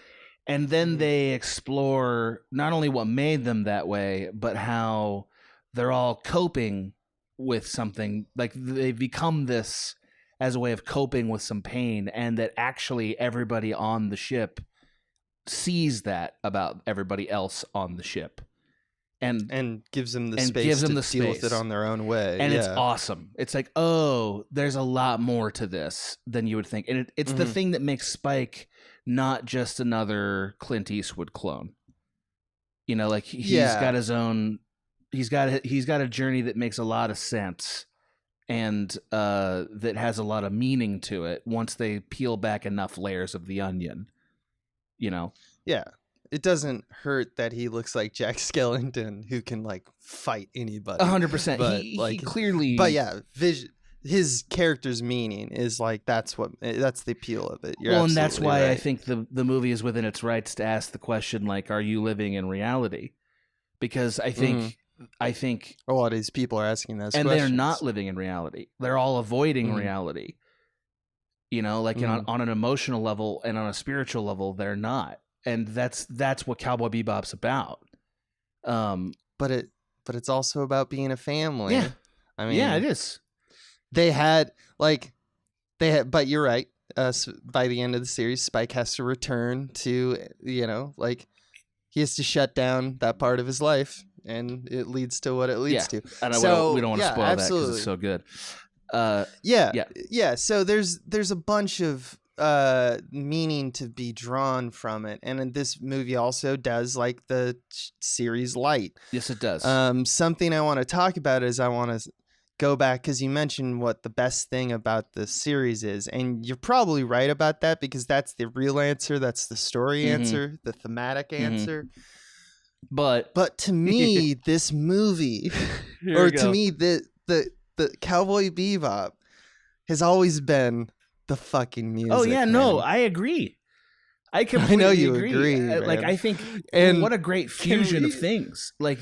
[SPEAKER 3] And then they explore not only what made them that way, but how they're all coping with something. Like they've become this as a way of coping with some pain, and that actually everybody on the ship sees that about everybody else on the ship. And
[SPEAKER 2] gives them the space to deal with it on their own way.
[SPEAKER 3] And it's awesome. It's like, oh, there's a lot more to this than you would think. And it's the thing that makes Spike not just another Clint Eastwood clone. Like he's got his own, he's got a journey that makes a lot of sense, and that has a lot of meaning to it once they peel back enough layers of the onion.
[SPEAKER 2] Yeah. It doesn't hurt that he looks like Jack Skellington, who can like fight anybody.
[SPEAKER 3] 100%. He clearly.
[SPEAKER 2] But yeah, his character's meaning is like that's the appeal of it.
[SPEAKER 3] And that's why right. I think the movie is within its rights to ask the question, like, are you living in reality? Because I think a lot of these people are asking those questions. And they're not living in reality. They're all avoiding reality. On an emotional level and on a spiritual level, they're not. And that's what Cowboy Bebop's about.
[SPEAKER 2] But it's also about being a family.
[SPEAKER 3] Yeah.
[SPEAKER 2] I mean,
[SPEAKER 3] yeah, it is.
[SPEAKER 2] But you're right. By the end of the series, Spike has to return to, he has to shut down that part of his life, and it leads to what it leads to.
[SPEAKER 3] And we don't want to spoil that because it's so good.
[SPEAKER 2] So there's a bunch of meaning to be drawn from it, and this movie also does like the series light.
[SPEAKER 3] Yes, it does.
[SPEAKER 2] Something I want to talk about is I want to go back because you mentioned what the best thing about the series is, and you're probably right about that because that's the real answer, that's the story answer, the thematic answer. But to me, this movie, or to me, the Cowboy Bebop has always been the fucking music.
[SPEAKER 3] Oh yeah,
[SPEAKER 2] man.
[SPEAKER 3] no, I agree. I completely
[SPEAKER 2] know you
[SPEAKER 3] agree.
[SPEAKER 2] Like
[SPEAKER 3] I think,
[SPEAKER 2] and
[SPEAKER 3] what a great fusion of things. Like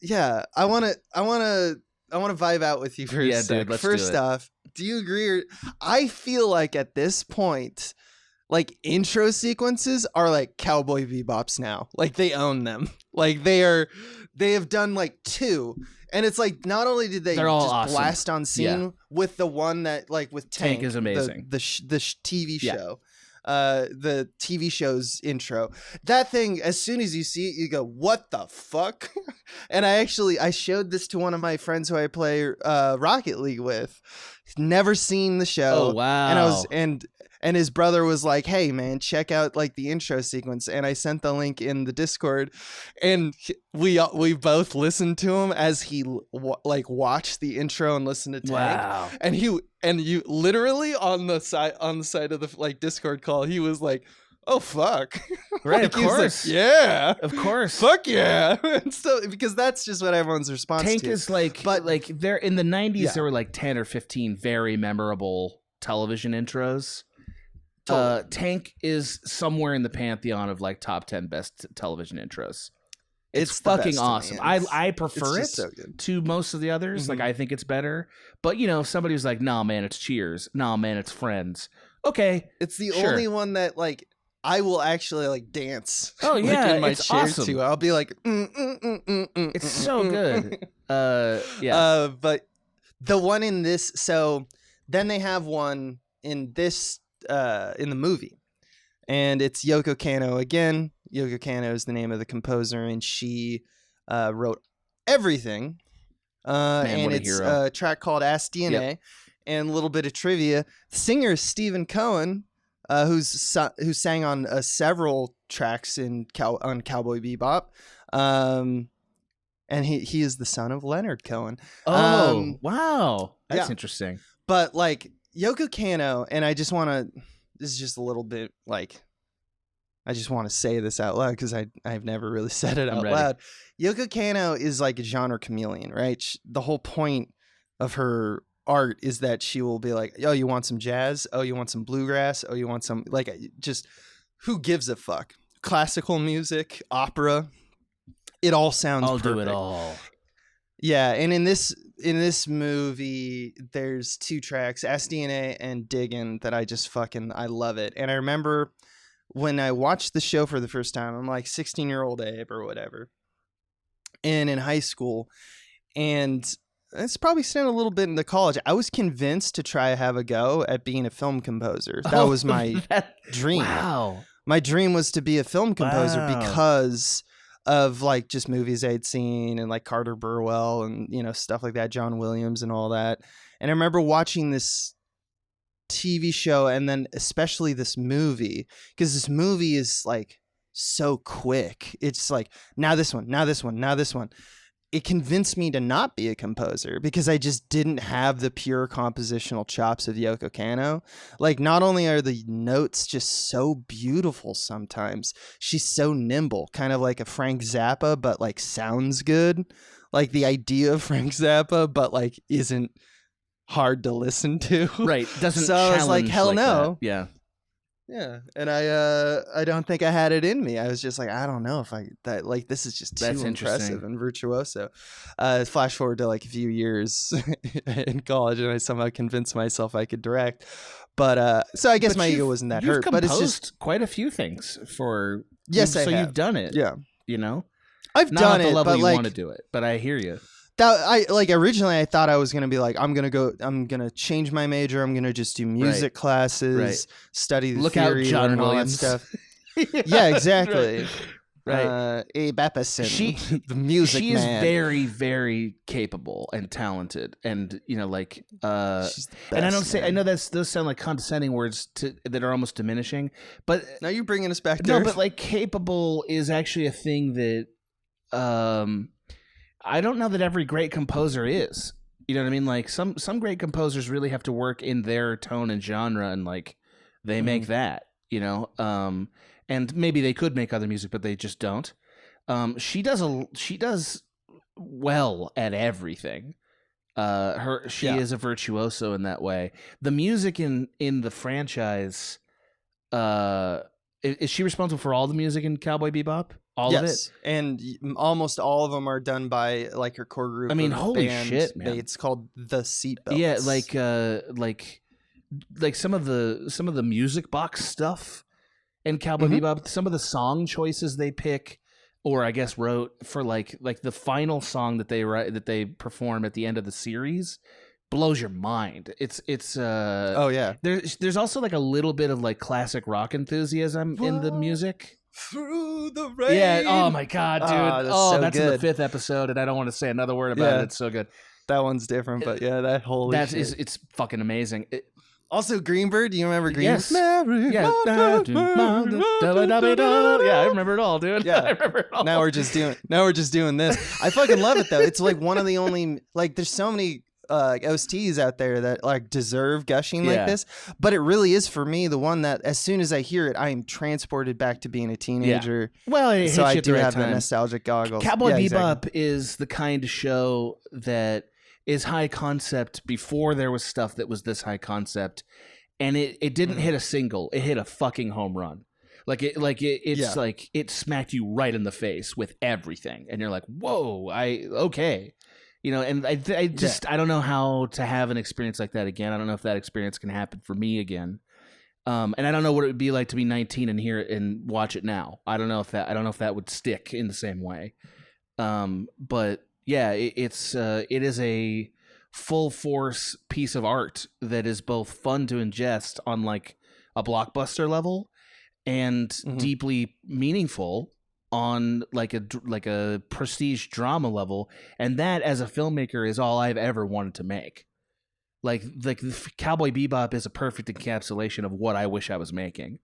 [SPEAKER 2] yeah, I want to vibe out with you for a sec.
[SPEAKER 3] Dude, let's
[SPEAKER 2] First off, do you agree? I feel like at this point, like intro sequences are like Cowboy Bebops now. Like they own them. Like they have done like 2. And it's like, not only did they just
[SPEAKER 3] awesome.
[SPEAKER 2] blast on scene with the one that like with Tank
[SPEAKER 3] is amazing.
[SPEAKER 2] The TV show, the TV show's intro, that thing, as soon as you see it, you go, what the fuck? And I showed this to one of my friends who I play Rocket League with. He's never seen the show.
[SPEAKER 3] Oh, wow.
[SPEAKER 2] And his brother was like, hey man, check out like the intro sequence. And I sent the link in the Discord, and we both listened to him as he watched the intro and listened to Tank.
[SPEAKER 3] Wow.
[SPEAKER 2] And you literally on the side of the like Discord call, he was like, oh fuck.
[SPEAKER 3] Right,
[SPEAKER 2] like,
[SPEAKER 3] of course.
[SPEAKER 2] Like, yeah.
[SPEAKER 3] Of course.
[SPEAKER 2] Fuck yeah. And so because that's just what everyone's response
[SPEAKER 3] Tank
[SPEAKER 2] to.
[SPEAKER 3] is like, but like there in the 90s there were like 10 or 15 very memorable television intros. Totally. Tank is somewhere in the pantheon of like top 10 best television intros. It's fucking awesome. I prefer it to most of the others. Mm-hmm. Like I think it's better. But if somebody was like, "Nah, man, it's Cheers. Nah, man, it's Friends." Okay,
[SPEAKER 2] it's the only one that like I will actually like dance.
[SPEAKER 3] Oh yeah,
[SPEAKER 2] like, in my
[SPEAKER 3] it's
[SPEAKER 2] chair
[SPEAKER 3] awesome.
[SPEAKER 2] Too. I'll be like,
[SPEAKER 3] it's so good.
[SPEAKER 2] But the one in this. So then they have one in this. In the movie, and it's Yoko Kanno again. Yoko Kanno is the name of the composer, and she wrote everything. And it's a track called "Ass DNA." Yep. And a little bit of trivia: the singer is Stephen Cohen, who sang on several tracks on Cowboy Bebop. And he is the son of Leonard Cohen.
[SPEAKER 3] Oh, wow, that's interesting.
[SPEAKER 2] But like. Yoko Kanno, and I just want to, this is just a little bit like, I just want to say this out loud because I've never really said it out loud. Yoko Kanno is like a genre chameleon, right? The whole point of her art is that she will be like, oh, you want some jazz? Oh, you want some bluegrass? Oh, you want some, like, just who gives a fuck? Classical music, opera, it all sounds
[SPEAKER 3] I'll
[SPEAKER 2] perfect.
[SPEAKER 3] do it all.
[SPEAKER 2] Yeah, and in this movie, there's 2 tracks, SDNA and Diggin', that I love it. And I remember when I watched the show for the first time, I'm like 16-year-old Abe or whatever, and in high school, and it's probably still a little bit into college, I was convinced to try to have a go at being a film composer. That was my dream.
[SPEAKER 3] Wow.
[SPEAKER 2] My dream was to be a film composer because of like just movies I'd seen and like Carter Burwell and, you know, stuff like that, John Williams and all that. And I remember watching this TV show and then especially this movie, because this movie is like so quick. It's like, now this one, now this one, now this one. It convinced me to not be a composer because I just didn't have the pure compositional chops of Yoko Kanno. Like, not only are the notes just so beautiful sometimes, she's so nimble, kind of like a Frank Zappa, but like sounds good. Like the idea of Frank Zappa, but like isn't hard to listen to.
[SPEAKER 3] Right. Doesn't
[SPEAKER 2] so I was like, hell
[SPEAKER 3] like
[SPEAKER 2] no.
[SPEAKER 3] that. Yeah.
[SPEAKER 2] Yeah, and I don't think I had it in me. I was just like, I don't know if this is just too impressive and virtuoso. Flash forward to like a few years in college, and I somehow convinced myself I could direct. But so I guess my ego wasn't that hurt. But it's just
[SPEAKER 3] quite a few things for.
[SPEAKER 2] Yes,
[SPEAKER 3] so
[SPEAKER 2] I have.
[SPEAKER 3] You've done it.
[SPEAKER 2] Yeah,
[SPEAKER 3] you know,
[SPEAKER 2] I've
[SPEAKER 3] not
[SPEAKER 2] done
[SPEAKER 3] at the
[SPEAKER 2] it,
[SPEAKER 3] level
[SPEAKER 2] but
[SPEAKER 3] you
[SPEAKER 2] like,
[SPEAKER 3] want to do it. But I hear you.
[SPEAKER 2] That I like originally I thought I was gonna be like, I'm gonna change my major, I'm gonna just do music classes, study the theory,
[SPEAKER 3] out John
[SPEAKER 2] and all that
[SPEAKER 3] Williams
[SPEAKER 2] stuff. Yeah, exactly.
[SPEAKER 3] Right.
[SPEAKER 2] Abe Epison, the music
[SPEAKER 3] she
[SPEAKER 2] man.
[SPEAKER 3] Is very, very capable and talented, and you know, like,
[SPEAKER 2] She's the best,
[SPEAKER 3] and I don't say,
[SPEAKER 2] man.
[SPEAKER 3] I know those sound like condescending words that are almost diminishing, but
[SPEAKER 2] Now you're bringing us back to
[SPEAKER 3] no,
[SPEAKER 2] earth.
[SPEAKER 3] but like capable is actually a thing that, I don't know that every great composer is. You know what I mean? Like some great composers really have to work in their tone and genre, and like they make that. You know, and maybe they could make other music, but they just don't. She does well at everything. She is a virtuoso in that way. The music in the franchise, is she responsible for all the music in Cowboy Bebop? All of it?
[SPEAKER 2] And almost all of them are done by like her core group.
[SPEAKER 3] I mean,
[SPEAKER 2] of
[SPEAKER 3] holy
[SPEAKER 2] band
[SPEAKER 3] shit, man.
[SPEAKER 2] It's called the Seatbelts.
[SPEAKER 3] Yeah, like some of the music box stuff in Cowboy Bebop, some of the song choices they pick, or I guess wrote for like the final song that they perform at the end of the series blows your mind. It's
[SPEAKER 2] oh yeah.
[SPEAKER 3] There's also like a little bit of like classic rock enthusiasm in the music.
[SPEAKER 2] Through the rain.
[SPEAKER 3] Yeah. Oh my god, dude.
[SPEAKER 2] That's
[SPEAKER 3] in
[SPEAKER 2] good.
[SPEAKER 3] the 5th episode, and I don't want to say another word about it. It's so good.
[SPEAKER 2] That one's different, but yeah, that whole
[SPEAKER 3] It's fucking amazing.
[SPEAKER 2] Also, Greenbird. Do you remember Greenbird?
[SPEAKER 3] Yes. Yeah. Yeah, I remember it all, dude.
[SPEAKER 2] Yeah.
[SPEAKER 3] I remember it all.
[SPEAKER 2] Now we're just doing this. I fucking love it though. It's like one of the only, like, there's so many OSTs out there that like deserve gushing like this, but it really is for me the one that as soon as I hear it, I am transported back to being a teenager.
[SPEAKER 3] Yeah. Well, it
[SPEAKER 2] so
[SPEAKER 3] hits
[SPEAKER 2] I
[SPEAKER 3] you at
[SPEAKER 2] do
[SPEAKER 3] the right
[SPEAKER 2] have the
[SPEAKER 3] time.
[SPEAKER 2] nostalgic goggles.
[SPEAKER 3] Cowboy Bebop
[SPEAKER 2] exactly.
[SPEAKER 3] is the kind of show that is high concept before there was stuff that was this high concept, and it didn't hit a single. It hit a fucking home run. It's like it smacked you right in the face with everything, and you're like, whoa, okay. You know, and I don't know how to have an experience like that again. I don't know if that experience can happen for me again. And I don't know what it would be like to be 19 and hear it and watch it now. I don't know if that would stick in the same way. But yeah, it is a full force piece of art that is both fun to ingest on like a blockbuster level and deeply meaningful on like a prestige drama level, and that as a filmmaker is all I've ever wanted to make. Like Cowboy Bebop is a perfect encapsulation of what I wish I was making.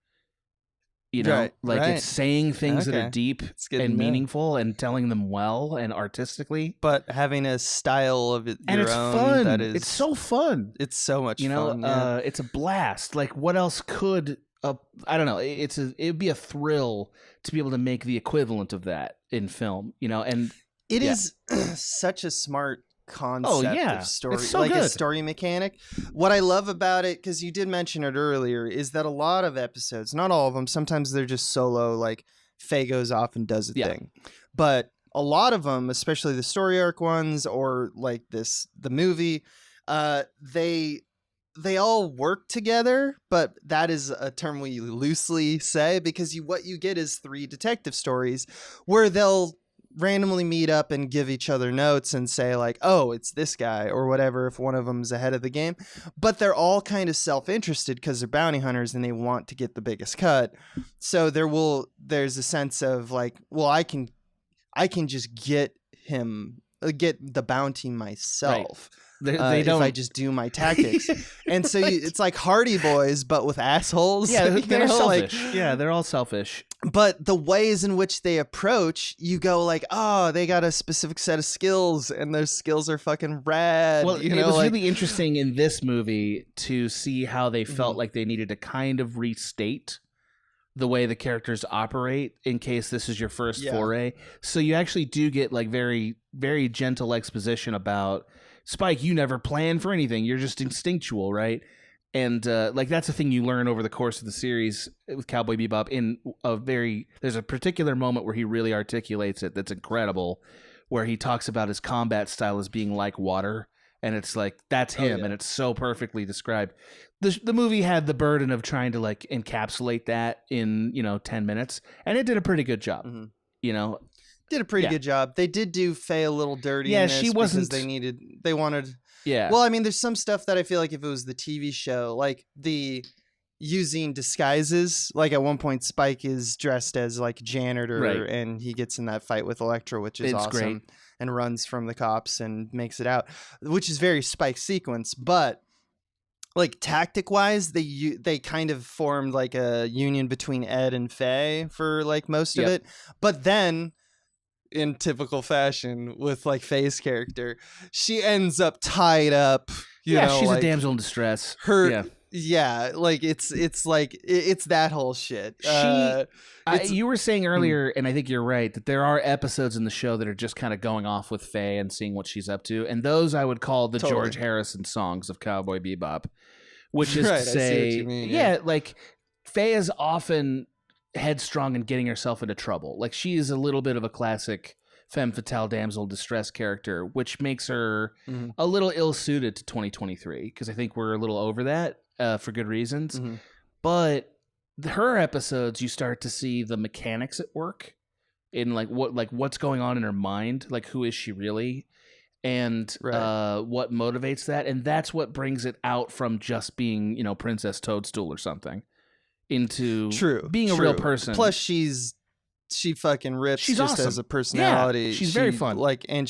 [SPEAKER 3] You know, it's saying things that are deep and meaningful and telling them well and artistically,
[SPEAKER 2] but having a style of your
[SPEAKER 3] and it's
[SPEAKER 2] own
[SPEAKER 3] fun.
[SPEAKER 2] that is
[SPEAKER 3] It's so fun.
[SPEAKER 2] It's so much
[SPEAKER 3] fun. It's a blast. Like what else could I don't know. It'd be a thrill to be able to make the equivalent of that in film, you know, and
[SPEAKER 2] it is such a smart concept
[SPEAKER 3] yeah.
[SPEAKER 2] of story,
[SPEAKER 3] It's so
[SPEAKER 2] like a
[SPEAKER 3] good.
[SPEAKER 2] story mechanic. What I love about it, because you did mention it earlier, is that a lot of episodes, not all of them, sometimes they're just solo, like Faye goes off and does a
[SPEAKER 3] Yeah.
[SPEAKER 2] thing. But a lot of them, especially the story arc ones or like the movie, they all work together, but that is a term we loosely say because what you get is 3 detective stories where they'll randomly meet up and give each other notes and say like, oh, it's this guy or whatever if one of them's ahead of the game. But they're all kind of self-interested because they're bounty hunters and they want to get the biggest cut. So there's a sense of like, well, I can just get the bounty myself.
[SPEAKER 3] Right. They don't.
[SPEAKER 2] If I just do my tactics. And so it's like Hardy Boys, but with assholes.
[SPEAKER 3] Yeah, they're selfish.
[SPEAKER 2] Like,
[SPEAKER 3] yeah, they're all selfish.
[SPEAKER 2] but the ways in which they approach, you go like, oh, they got a specific set of skills and those skills are fucking rad.
[SPEAKER 3] Well,
[SPEAKER 2] it
[SPEAKER 3] was really interesting in this movie to see how they felt
[SPEAKER 2] Mhm.
[SPEAKER 3] like they needed to kind of restate the way the characters operate in case this is your first foray. So you actually do get like very, very gentle exposition about Spike, you never plan for anything. You're just instinctual, right? And like that's a thing you learn over the course of the series with Cowboy Bebop. There's a particular moment where he really articulates it that's incredible, where he talks about his combat style as being like water, and it's like that's him, and it's so perfectly described. The movie had the burden of trying to like encapsulate that in 10 minutes, and it did a pretty good job.
[SPEAKER 2] Mhm.
[SPEAKER 3] You know,
[SPEAKER 2] Did a pretty good job. They did do Faye a little dirty.
[SPEAKER 3] Yeah,
[SPEAKER 2] in this
[SPEAKER 3] she wasn't.
[SPEAKER 2] because they wanted.
[SPEAKER 3] Yeah.
[SPEAKER 2] Well, I mean, there's some stuff that I feel like if it was the TV show, like the using disguises, like at one point Spike is dressed as like janitor
[SPEAKER 3] Right.
[SPEAKER 2] and he gets in that fight with Elektra, which is
[SPEAKER 3] It's
[SPEAKER 2] awesome,
[SPEAKER 3] great.
[SPEAKER 2] and runs from the cops and makes it out, which is very Spike sequence. But like tactic wise, they kind of formed like a union between Ed and Faye for like most of it. But then in typical fashion with like Faye's character, she ends up tied up. You know,
[SPEAKER 3] she's
[SPEAKER 2] like,
[SPEAKER 3] a damsel in distress.
[SPEAKER 2] like it's that whole shit.
[SPEAKER 3] You were saying earlier, and I think you're right, that there are episodes in the show that are just kind of going off with Faye and seeing what she's up to, and those I would call the
[SPEAKER 2] Totally.
[SPEAKER 3] George Harrison songs of Cowboy Bebop, which is
[SPEAKER 2] Right,
[SPEAKER 3] to
[SPEAKER 2] I see
[SPEAKER 3] say,
[SPEAKER 2] what you mean,
[SPEAKER 3] like Faye is often headstrong and getting herself into trouble. Like she is a little bit of a classic femme fatale damsel in distress character, which makes her a little ill-suited to 2023 because I think we're a little over that for good reasons. But her episodes, you start to see the mechanics at work in what's going on in her mind, like who is she really, and what motivates that, and that's what brings it out from just being Princess Toadstool or something into being a real person.
[SPEAKER 2] Plus she fucking rips.
[SPEAKER 3] She's
[SPEAKER 2] just
[SPEAKER 3] awesome
[SPEAKER 2] as a personality.
[SPEAKER 3] Yeah, she's very fun.
[SPEAKER 2] Like, and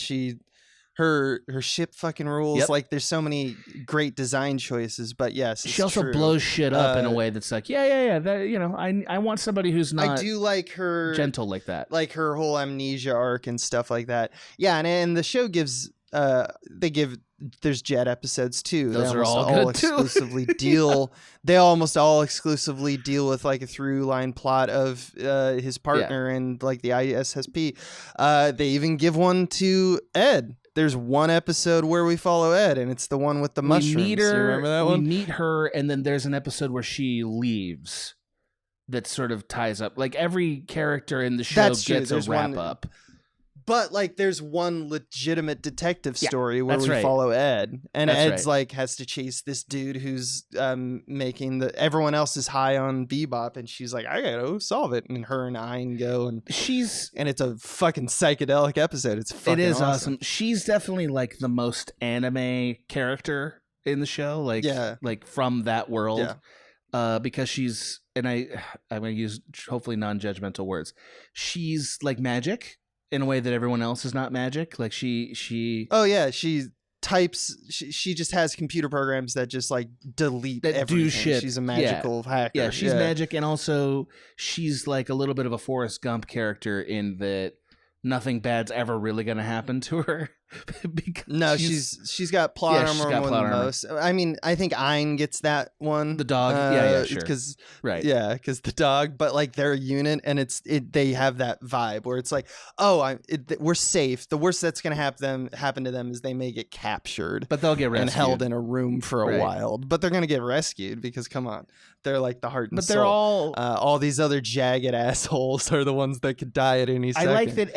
[SPEAKER 2] her ship fucking rules.
[SPEAKER 3] Yep.
[SPEAKER 2] Like there's so many great design choices, but yes,
[SPEAKER 3] she also
[SPEAKER 2] true.
[SPEAKER 3] blows shit up in a way that's like that, I want somebody who's not
[SPEAKER 2] I do like her
[SPEAKER 3] gentle like that,
[SPEAKER 2] like her whole amnesia arc and stuff like that. Yeah, and the show gives there's Jet episodes too.
[SPEAKER 3] Those are all good too.
[SPEAKER 2] Exclusively they almost all exclusively deal with like a through line plot of his partner and like the ISSP. They even give one to Ed. There's one episode where we follow Ed, and it's the one with the mushrooms.
[SPEAKER 3] We meet her.
[SPEAKER 2] You remember that one?
[SPEAKER 3] We meet her, and then there's an episode where she leaves. That sort of ties up. Like every character in the show gets a wrap up.
[SPEAKER 2] But like, there's one legitimate detective story where we
[SPEAKER 3] right.
[SPEAKER 2] follow Ed, and
[SPEAKER 3] That's
[SPEAKER 2] Ed's
[SPEAKER 3] right.
[SPEAKER 2] like has to chase this dude who's making everyone else is high on Bebop, and she's like, I gotta solve it, and her and Ein go, and it's a fucking psychedelic episode. It is
[SPEAKER 3] awesome. She's definitely like the most anime character in the show, like from that world, because she's, and I'm gonna use hopefully non-judgmental words. She's like magic. In a way that everyone else is not magic. Like she
[SPEAKER 2] oh yeah, she types, she just has computer programs that just like delete
[SPEAKER 3] that
[SPEAKER 2] everything.
[SPEAKER 3] do shit.
[SPEAKER 2] She's a magical hacker.
[SPEAKER 3] Yeah, she's magic, and also she's like a little bit of a Forrest Gump character in that nothing bad's ever really going to happen to her. because
[SPEAKER 2] No, she's got plot
[SPEAKER 3] she's
[SPEAKER 2] armor
[SPEAKER 3] got
[SPEAKER 2] more
[SPEAKER 3] plot
[SPEAKER 2] than
[SPEAKER 3] armor.
[SPEAKER 2] most. I mean, I think Ein gets that one.
[SPEAKER 3] The dog. Yeah, sure.
[SPEAKER 2] Because
[SPEAKER 3] Right.
[SPEAKER 2] yeah, because the dog. But like they're a unit, and they have that vibe where it's like, oh, we're safe. The worst that's gonna happen to them is they may get captured,
[SPEAKER 3] But they'll get rescued
[SPEAKER 2] and held in a room for a
[SPEAKER 3] Right.
[SPEAKER 2] while. But they're gonna get rescued because come on, they're like the heart and
[SPEAKER 3] But
[SPEAKER 2] soul.
[SPEAKER 3] they're all
[SPEAKER 2] these other jagged assholes are the ones that could die at any
[SPEAKER 3] I
[SPEAKER 2] second.
[SPEAKER 3] like that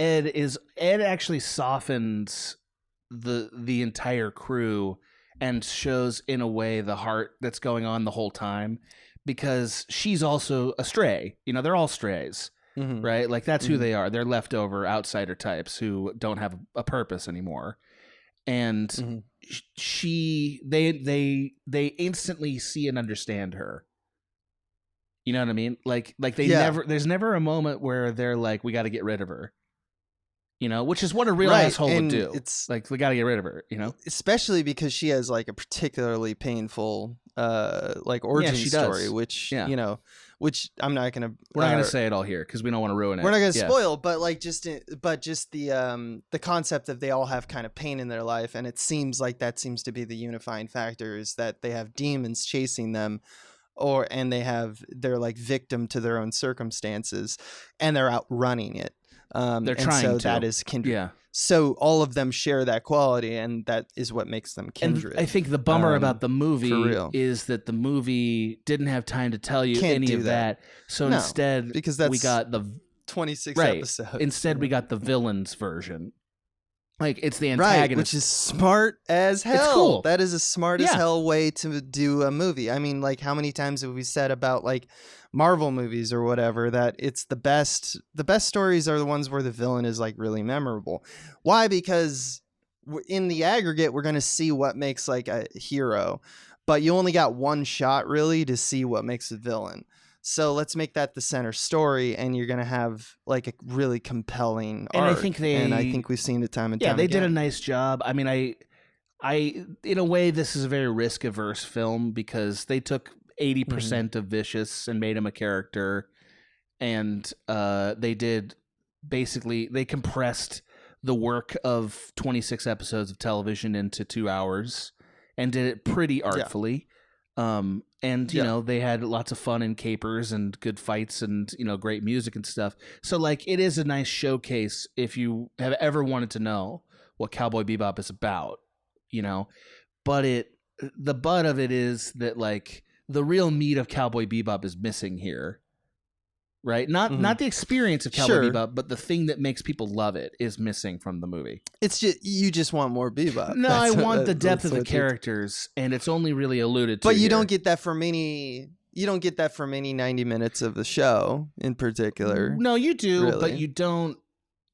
[SPEAKER 3] Ed actually softens the entire crew and shows in a way the heart that's going on the whole time, because she's also a stray. You know, they're all strays, right? Like that's who they are. They're leftover outsider types who don't have a purpose anymore. And they instantly see and understand her. You know what I mean? Like they there's never a moment where they're like, we got to get rid of her. You know, which is what a real asshole would do. It's like, we got to get rid of her, you know?
[SPEAKER 2] Especially because she has like a particularly painful like origin story, which, you know, which I'm not going to...
[SPEAKER 3] We're not going to say it all here because we don't want to ruin it.
[SPEAKER 2] We're not going to spoil, but like just the concept of they all have kind of pain in their life. And it seems like that seems to be the unifying factor, is that they have demons chasing them, and they're like victim to their own circumstances, and they're outrunning it.
[SPEAKER 3] They're trying to.
[SPEAKER 2] That is kindred.
[SPEAKER 3] Yeah.
[SPEAKER 2] So all of them share that quality, and that is what makes them kindred.
[SPEAKER 3] And I think the bummer about the movie
[SPEAKER 2] is
[SPEAKER 3] that the movie didn't have time to tell you any of that. So instead,
[SPEAKER 2] because
[SPEAKER 3] we got the
[SPEAKER 2] 26 episodes.
[SPEAKER 3] Instead, we got the villain's version. Like, it's the antagonist.
[SPEAKER 2] Right, which is smart as hell.
[SPEAKER 3] It's cool.
[SPEAKER 2] That is a smart as hell way to do a movie. I mean, like, how many times have we said about, like, Marvel movies or whatever, that it's the best stories are the ones where the villain is, like, really memorable. Why? Because in the aggregate, we're going to see what makes, like, a hero. But you only got one shot, really, to see what makes a villain. So let's make that the center story, and you're going to have like a really compelling arc.
[SPEAKER 3] I think
[SPEAKER 2] we've seen it time and time again.
[SPEAKER 3] Yeah, they did a nice job. I mean, I in a way, this is a very risk-averse film because they took 80% of Vicious and made him a character, and they compressed the work of 26 episodes of television into 2 hours and did it pretty artfully. And you know, they had lots of fun and capers and good fights and, you know, great music and stuff. So like, it is a nice showcase if you have ever wanted to know what Cowboy Bebop is about, you know. But the butt of it is that, like, the real meat of Cowboy Bebop is missing here. Right? Not the experience of Cowboy Bebop, but the thing that makes people love it is missing from the movie.
[SPEAKER 2] It's just, you just want more Bebop.
[SPEAKER 3] No, I want the depth of the characters, and it's only really alluded to.
[SPEAKER 2] But you don't get that from any 90 minutes of the show in particular.
[SPEAKER 3] No, you do,
[SPEAKER 2] really.
[SPEAKER 3] But you don't.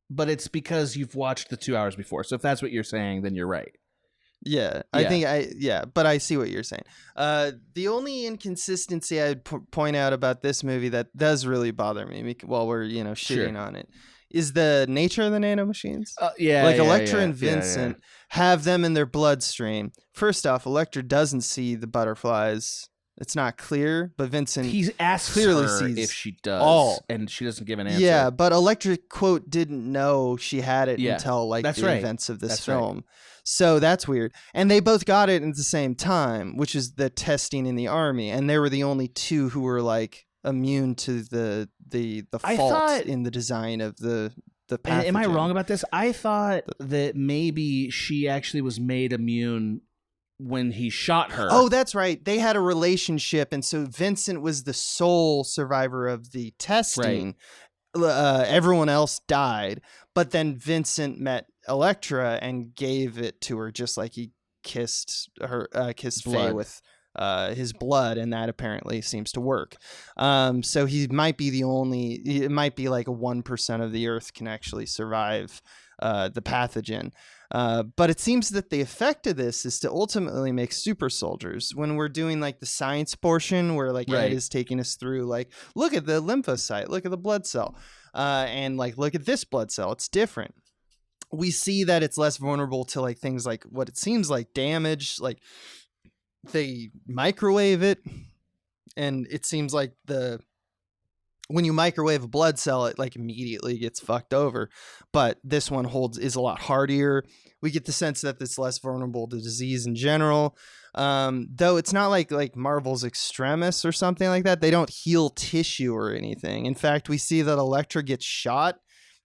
[SPEAKER 3] But it's because you've watched the 2 hours before. So if that's what you're saying, then you're right.
[SPEAKER 2] Yeah, I think but I see what you're saying. The only inconsistency I'd point out about this movie that does really bother me while we're, you know, shitting on it is the nature of the nanomachines. Elektra and Vincent have them in their bloodstream. First off, Elektra doesn't see the butterflies. It's not clear, but Vincent
[SPEAKER 3] clearly sees if she does, and she doesn't give an answer.
[SPEAKER 2] Yeah, but Elektra, quote, didn't know she had it until like the events of this film. Right. So that's weird. And they both got it at the same time, which is the testing in the army. And they were the only two who were like immune to the fault in the design of the pathogen.
[SPEAKER 3] Am I wrong about this? I thought that maybe she actually was made immune when he shot her.
[SPEAKER 2] Oh, that's right. They had a relationship, and so Vincent was the sole survivor of the testing. Right. Everyone else died, but then Vincent met Elektra and gave it to her, just like he kissed Faye with his blood, and that apparently seems to work. So he might be it might be like 1% of the Earth can actually survive the pathogen. But it seems that the effect of this is to ultimately make super soldiers. When we're doing like the science portion where like Ed is taking us through, like, look at the lymphocyte, look at the blood cell, and like, look at this blood cell, it's different. We see that it's less vulnerable to like things like what it seems like damage, like they microwave it, and it seems like the when you microwave a blood cell, it like immediately gets fucked over. But this one is a lot hardier. We get the sense that it's less vulnerable to disease in general. Though it's not like Marvel's Extremis or something like that. They don't heal tissue or anything. In fact, we see that Elektra gets shot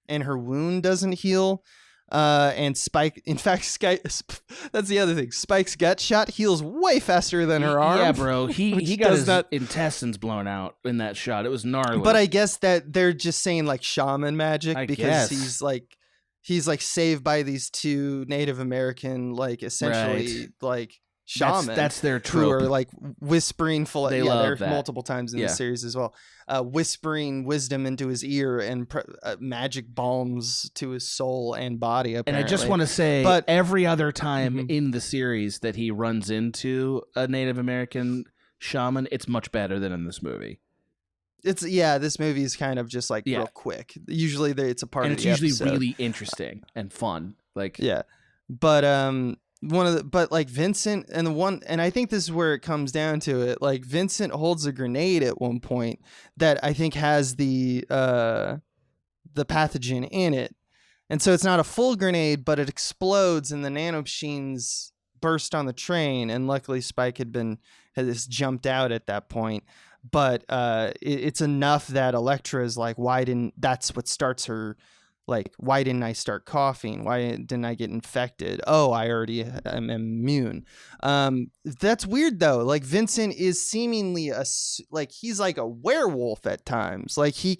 [SPEAKER 2] and her wound doesn't heal. And Spike, in fact, that's the other thing. Spike's gut shot heals way faster than her arm.
[SPEAKER 3] Yeah, bro. He got his intestines blown out in that shot. It was gnarly.
[SPEAKER 2] But I guess that they're just saying like shaman magic because he's like saved by these two Native American, like essentially like shaman.
[SPEAKER 3] That's their trope.
[SPEAKER 2] Who are like whispering
[SPEAKER 3] They love
[SPEAKER 2] they're
[SPEAKER 3] that.
[SPEAKER 2] multiple times in the series as well. Whispering wisdom into his ear and magic balms to his soul and body. Apparently.
[SPEAKER 3] And I just want to say,
[SPEAKER 2] but
[SPEAKER 3] every other time in the series that he runs into a Native American shaman, it's much better than in this movie.
[SPEAKER 2] This movie is kind of just like real quick. Usually it's a part
[SPEAKER 3] and
[SPEAKER 2] of the episode.
[SPEAKER 3] It's usually really interesting and fun. Like
[SPEAKER 2] but but like Vincent and I think this is where it comes down to it. Like Vincent holds a grenade at one point that I think has the pathogen in it, and so it's not a full grenade, but it explodes and the nanomachines burst on the train. And luckily Spike has jumped out at that point. But it's enough that Elektra is like, that's what starts her. Like, why didn't I start coughing? Why didn't I get infected? Oh, I already am immune. That's weird though. Like Vincent is seemingly he's like a werewolf at times. Like he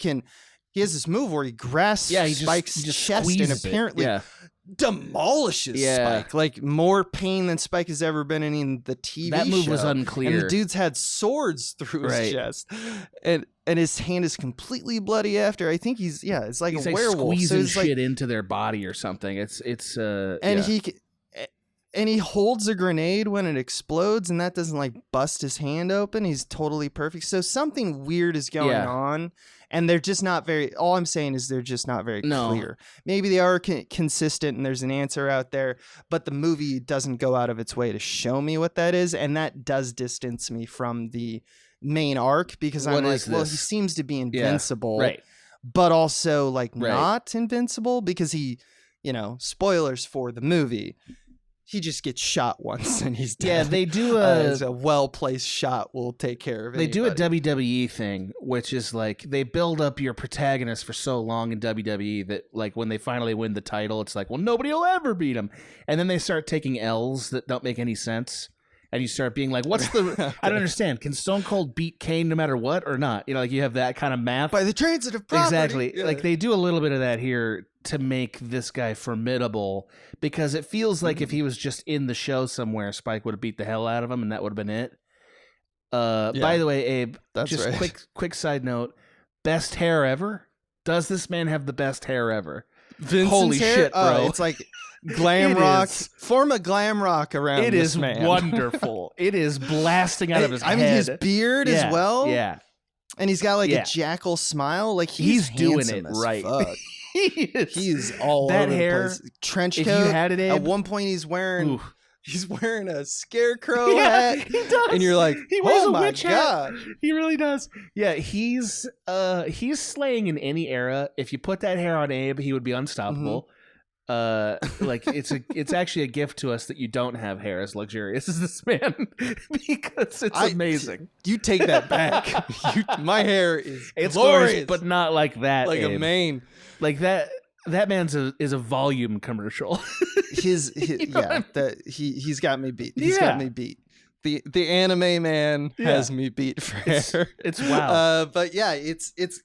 [SPEAKER 2] has this move where he grasps Spike's chest and apparently demolishes Spike. Like more pain than Spike has ever been in the TV show.
[SPEAKER 3] That move was unclear.
[SPEAKER 2] And the dude's had swords through his chest. And his hand is completely bloody after. I think he's like a werewolf.
[SPEAKER 3] Squeezing shit into their body or something.
[SPEAKER 2] And he holds a grenade when it explodes, and that doesn't like bust his hand open. He's totally perfect. So something weird is going on, and they're just not very. All I'm saying is they're just not very clear. Maybe they are consistent, and there's an answer out there, but the movie doesn't go out of its way to show me what that is, and that does distance me from the main arc because I'm like, well, he seems to be invincible, but also like not invincible because he, spoilers for the movie. He just gets shot once and he's dead.
[SPEAKER 3] Yeah, they do
[SPEAKER 2] a well-placed shot will take care of it.
[SPEAKER 3] They do a WWE thing, which is like they build up your protagonist for so long in WWE that like when they finally win the title, it's like, well, nobody will ever beat him. And then they start taking L's that don't make any sense. And you start being like, what's the... I don't understand. Can Stone Cold beat Kane no matter what or not? Like you have that kind of math.
[SPEAKER 2] By the transitive property.
[SPEAKER 3] Exactly.
[SPEAKER 2] Yeah.
[SPEAKER 3] Like they do a little bit of that here to make this guy formidable because it feels like if he was just in the show somewhere, Spike would have beat the hell out of him and that would have been it. By the way, Abe,
[SPEAKER 2] that's
[SPEAKER 3] just
[SPEAKER 2] right.
[SPEAKER 3] quick side note. Best hair ever? Does this man have the best hair ever?
[SPEAKER 2] Vincent's
[SPEAKER 3] Holy
[SPEAKER 2] hair?
[SPEAKER 3] shit, bro.
[SPEAKER 2] It's like... Glam rock, form a glam rock around this man.
[SPEAKER 3] It is wonderful. It is blasting out of his head.
[SPEAKER 2] I mean, his beard as well.
[SPEAKER 3] Yeah.
[SPEAKER 2] And he's got like a jackal smile. Like he's
[SPEAKER 3] doing it right.
[SPEAKER 2] He's all
[SPEAKER 3] that
[SPEAKER 2] over
[SPEAKER 3] hair,
[SPEAKER 2] the place. Trench coat.
[SPEAKER 3] If you had it, Abe,
[SPEAKER 2] at one point he's wearing a scarecrow hat.
[SPEAKER 3] He does.
[SPEAKER 2] And you're like,
[SPEAKER 3] he wears
[SPEAKER 2] oh
[SPEAKER 3] a
[SPEAKER 2] my
[SPEAKER 3] witch
[SPEAKER 2] God.
[SPEAKER 3] Hat. He really does. Yeah, he's slaying in any era. If you put that hair on Abe, he would be unstoppable. Like it's actually a gift to us that you don't have hair as luxurious as this man because it's amazing.
[SPEAKER 2] You take that back. My hair is
[SPEAKER 3] it's
[SPEAKER 2] glorious,
[SPEAKER 3] but not like that.
[SPEAKER 2] Like
[SPEAKER 3] Abe.
[SPEAKER 2] a mane.
[SPEAKER 3] Like that man's is a volume commercial.
[SPEAKER 2] He's got me beat. He's got me beat. The anime man has me beat for hair.
[SPEAKER 3] It's wow.
[SPEAKER 2] But yeah,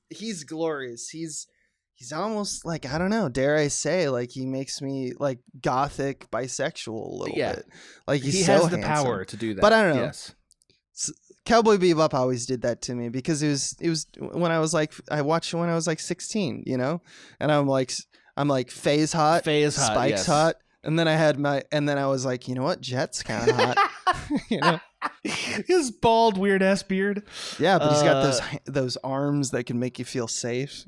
[SPEAKER 2] he's glorious. He's almost like, I don't know, dare I say, like he makes me like gothic bisexual a little bit. Like he
[SPEAKER 3] has the
[SPEAKER 2] handsome.
[SPEAKER 3] Power to do that.
[SPEAKER 2] But I don't know.
[SPEAKER 3] Yes.
[SPEAKER 2] Cowboy Bebop always did that to me because it was when I was like, I watched it when I was like 16, and I'm like Faye's hot, Spike's hot. And then I was like, you know what? Jet's kind of hot.
[SPEAKER 3] His bald, weird ass beard.
[SPEAKER 2] Yeah, but he's got those arms that can make you feel safe.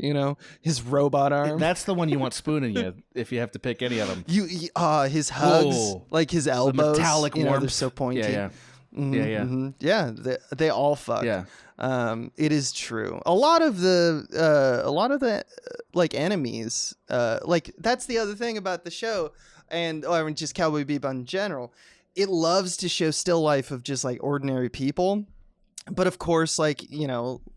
[SPEAKER 2] His robot arm.
[SPEAKER 3] That's the one you want spooning you if you have to pick any of them.
[SPEAKER 2] His hugs, like his elbows,
[SPEAKER 3] the metallic warmth.
[SPEAKER 2] They're so pointy.
[SPEAKER 3] Yeah.
[SPEAKER 2] Yeah, they all fuck.
[SPEAKER 3] Yeah.
[SPEAKER 2] It is true. A lot of the like enemies, like that's the other thing about the show, and I mean just Cowboy Bebop in general. It loves to show still life of just like ordinary people, but of course, like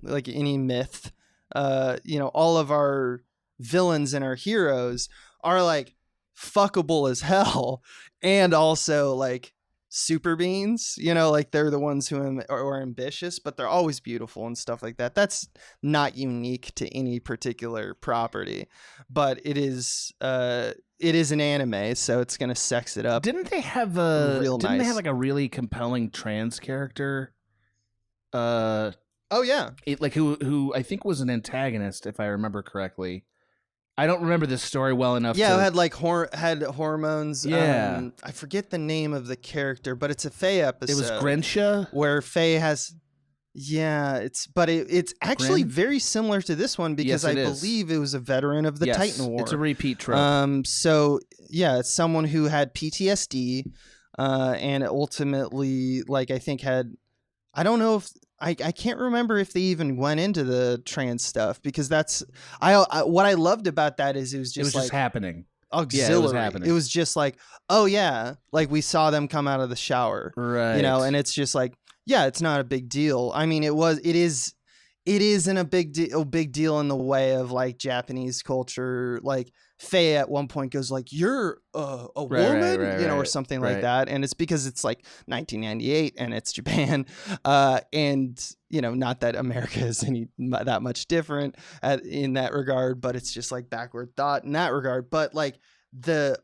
[SPEAKER 2] like any myth, all of our villains and our heroes are like fuckable as hell, and also like super beings, like they're the ones who are ambitious, but they're always beautiful and stuff like that. That's not unique to any particular property, but it is an anime, so it's gonna sex it up.
[SPEAKER 3] Didn't they have
[SPEAKER 2] they
[SPEAKER 3] have like a really compelling trans character?
[SPEAKER 2] Oh yeah,
[SPEAKER 3] who I think was an antagonist, if I remember correctly. I don't remember this story well enough.
[SPEAKER 2] Yeah, it had like had hormones.
[SPEAKER 3] Yeah,
[SPEAKER 2] I forget the name of the character, but it's a Faye episode.
[SPEAKER 3] It was Grensha,
[SPEAKER 2] where Faye has. Yeah, it's actually very similar to this one because I believe it was a veteran of the Titan War.
[SPEAKER 3] It's a repeat trope.
[SPEAKER 2] So yeah, it's someone who had PTSD, and ultimately, like I think had. I don't know if. I can't remember if they even went into the trans stuff because that's what I loved about that is it was just
[SPEAKER 3] happening.
[SPEAKER 2] Auxiliary.
[SPEAKER 3] Yeah, it was happening.
[SPEAKER 2] It was just like, oh yeah, like we saw them come out of the shower,
[SPEAKER 3] right?
[SPEAKER 2] And it's just like, yeah, it's not a big deal. I mean, it isn't a big deal in the way of like Japanese culture. Like Faye at one point goes like, "You're a woman," or something like that, and it's because it's like 1998 and it's Japan, and not that America is that much different in that regard, but it's just like backward thought in that regard. But like the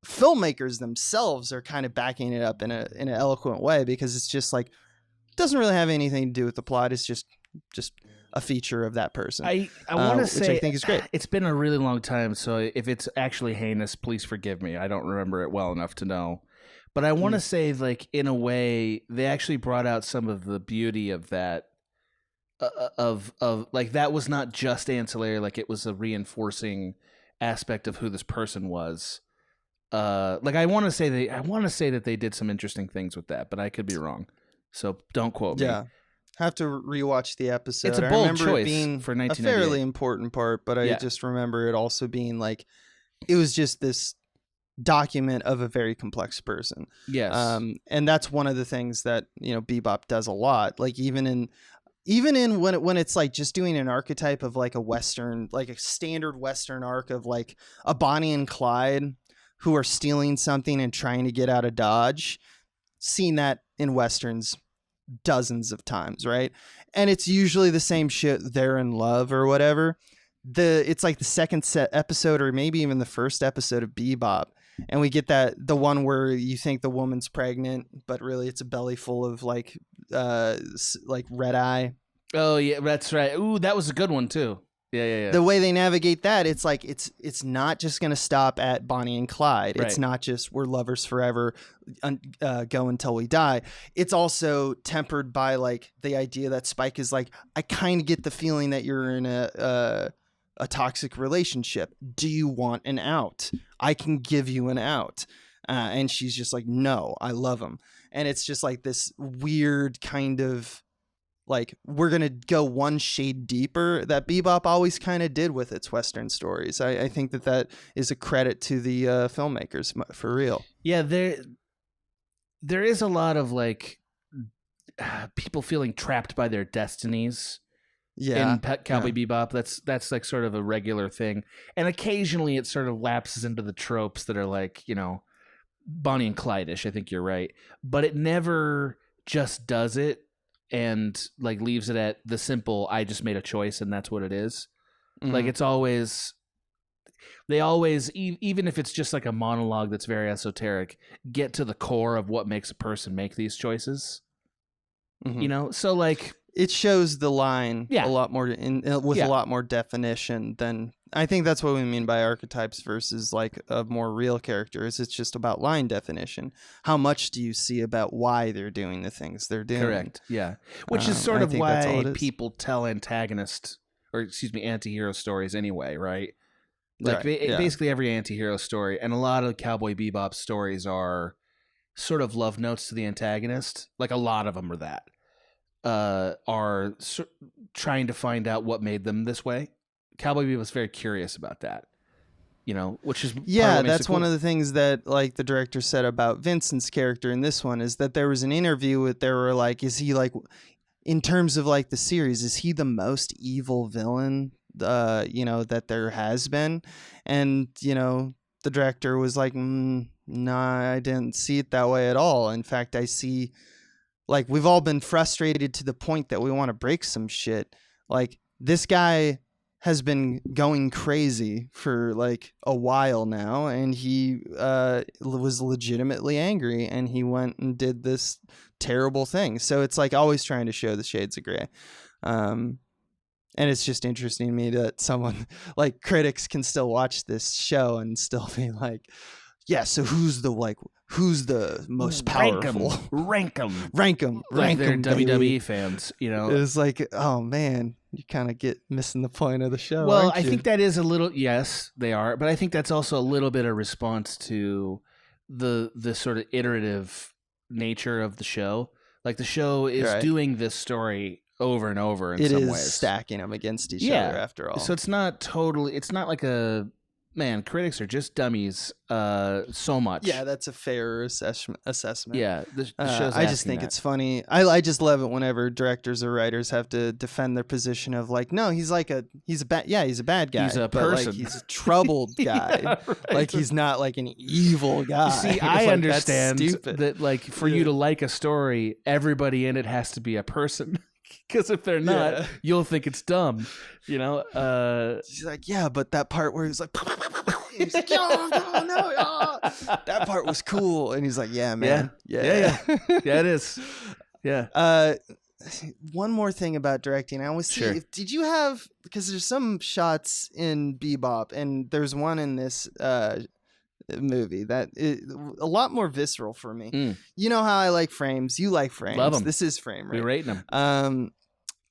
[SPEAKER 2] filmmakers themselves are kind of backing it up in an eloquent way because it's just like doesn't really have anything to do with the plot. It's just a feature of that person.
[SPEAKER 3] I want to say,
[SPEAKER 2] which I think is great.
[SPEAKER 3] It's been a really long time, so if it's actually heinous, please forgive me. I don't remember it well enough to know. But I want to say, like, in a way, they actually brought out some of the beauty of that, of like, that was not just ancillary, like, it was a reinforcing aspect of who this person was. Like, I want to say that they did some interesting things with that, but I could be wrong. So don't quote me.
[SPEAKER 2] Yeah. Have to rewatch the episode.
[SPEAKER 3] It's a bold
[SPEAKER 2] I remember
[SPEAKER 3] choice
[SPEAKER 2] it being
[SPEAKER 3] for
[SPEAKER 2] a fairly important part, but I just remember it also being like it was just this document of a very complex person.
[SPEAKER 3] Yes.
[SPEAKER 2] And that's one of the things that Bebop does a lot. Like even in when it's like just doing an archetype of like a Western, like a standard Western arc of like a Bonnie and Clyde who are stealing something and trying to get out of Dodge. Seen that in Westerns dozens of times, right? And it's usually the same shit. They're in love or whatever. It's like the second episode or maybe even the first episode of Bebop, and we get the one where you think the woman's pregnant, but really it's a belly full of like red eye. Oh
[SPEAKER 3] yeah, that's right. Ooh, that was a good one too. Yeah.
[SPEAKER 2] The way they navigate that, it's like it's not just going to stop at Bonnie and Clyde. Right. It's not just we're lovers forever, go until we die. It's also tempered by like the idea that Spike is like, I kind of get the feeling that you're in a toxic relationship. Do you want an out? I can give you an out. And she's just like, no, I love him. And it's just like this weird kind of like we're going to go one shade deeper that Bebop always kind of did with its Western stories. I think that is a credit to the filmmakers for real.
[SPEAKER 3] Yeah, there is a lot of like people feeling trapped by their destinies. Yeah, in Cowboy Bebop, that's like sort of a regular thing, and occasionally it sort of lapses into the tropes that are like Bonnie and Clyde-ish. I think you're right, but it never just does it and like leaves it at the simple I just made a choice and that's what it is. Mm-hmm. Like it's always they always even if it's just like a monologue that's very esoteric, get to the core of what makes a person make these choices. Mm-hmm. So like
[SPEAKER 2] it shows the line a lot more with a lot more definition than I think that's what we mean by archetypes versus like a more real character. Is it's just about line definition. How much do you see about why they're doing the things they're doing?
[SPEAKER 3] Correct. Yeah. Which is sort of why people tell anti-hero stories anyway, right? Like basically every anti-hero story and a lot of Cowboy Bebop stories are sort of love notes to the antagonist, like a lot of them are that, are trying to find out what made them this way. Cowboy Bebop was very curious about that, which is
[SPEAKER 2] that's one of the things that like the director said about Vincent's character in this one, is that there was an interview with, they were like, is he like, in terms of like the series, is he the most evil villain that there has been? And the director was like, nah, I didn't see it that way at all. In fact, I see, like, we've all been frustrated to the point that we want to break some shit. Like, this guy has been going crazy for like a while now, and he was legitimately angry, and he went and did this terrible thing. So it's like always trying to show the shades of gray. And it's just interesting to me that someone like critics can still watch this show and still be like, yeah, so who's the most powerful?
[SPEAKER 3] Rank them.
[SPEAKER 2] Like
[SPEAKER 3] they're
[SPEAKER 2] baby.
[SPEAKER 3] WWE fans,
[SPEAKER 2] It's like, oh man, you kind of get missing the point of the show.
[SPEAKER 3] Well,
[SPEAKER 2] aren't
[SPEAKER 3] I
[SPEAKER 2] you?
[SPEAKER 3] think that is a little, yes, they are, but I think that's also a little bit of response to the sort of iterative nature of the show. Like the show is doing this story over and over in some ways.
[SPEAKER 2] Stacking them against each other after all.
[SPEAKER 3] So it's not like critics are just dummies so much.
[SPEAKER 2] Yeah, that's a fair assessment.
[SPEAKER 3] Yeah, the show's
[SPEAKER 2] I just think it's funny. I just love it whenever directors or writers have to defend their position of like, no, he's a bad guy.
[SPEAKER 3] He's a
[SPEAKER 2] but
[SPEAKER 3] person.
[SPEAKER 2] like, he's a troubled guy.
[SPEAKER 3] Yeah, right.
[SPEAKER 2] Like he's not like an evil guy.
[SPEAKER 3] See, I
[SPEAKER 2] like,
[SPEAKER 3] understand
[SPEAKER 2] that's stupid.
[SPEAKER 3] that like for you to like a story, everybody in it has to be a person. Because if they're not, you'll think it's dumb, She's
[SPEAKER 2] like, yeah, but that part where he's like, he's like, no, that part was cool, and he's like, yeah, man,
[SPEAKER 3] yeah, it is, yeah.
[SPEAKER 2] One more thing about directing, I always see. Did you have, because there's some shots in Bebop, and there's one in this movie that is a lot more visceral for me. You know how I like frames. You like frames.
[SPEAKER 3] Love them.
[SPEAKER 2] This is frame, right?
[SPEAKER 3] We're rating them.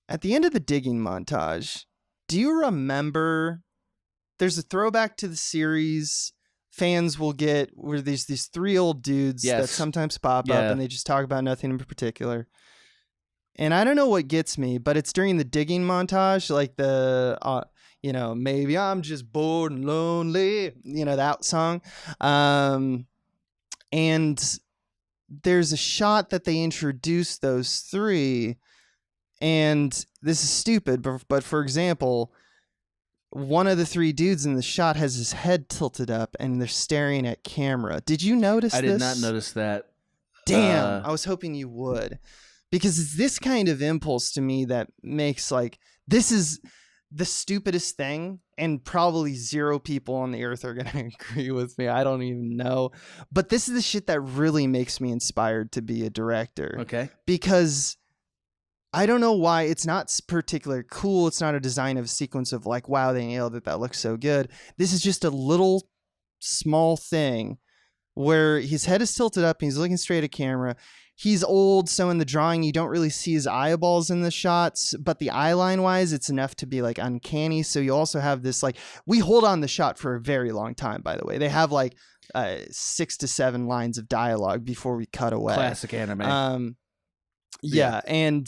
[SPEAKER 2] At the end of the digging montage, do you remember? There's a throwback to the series. Fans will get where there's these three old dudes that sometimes pop up, and they just talk about nothing in particular. And I don't know what gets me, but it's during the digging montage, like the maybe I'm just bored and lonely, that song. And there's a shot that they introduce those three, and this is stupid, but for example, one of the three dudes in the shot has his head tilted up and they're staring at camera. Did you notice this?
[SPEAKER 3] I did not notice that.
[SPEAKER 2] Damn, I was hoping you would. Because it's this kind of impulse to me that makes like, this is the stupidest thing, and probably zero people on the earth are going to agree with me. I don't even know. But this is the shit that really makes me inspired to be a director.
[SPEAKER 3] Okay.
[SPEAKER 2] Because I don't know why it's not particularly cool. It's not a design of a sequence of like, wow, they nailed it. That looks so good. This is just a little small thing where his head is tilted up and he's looking straight at camera. He's old, so in the drawing you don't really see his eyeballs in the shots, but the eye line wise it's enough to be like uncanny. So you also have this like, we hold on the shot for a very long time, by the way. They have like 6 to 7 lines of dialogue before we cut away.
[SPEAKER 3] Classic anime.
[SPEAKER 2] Yeah, and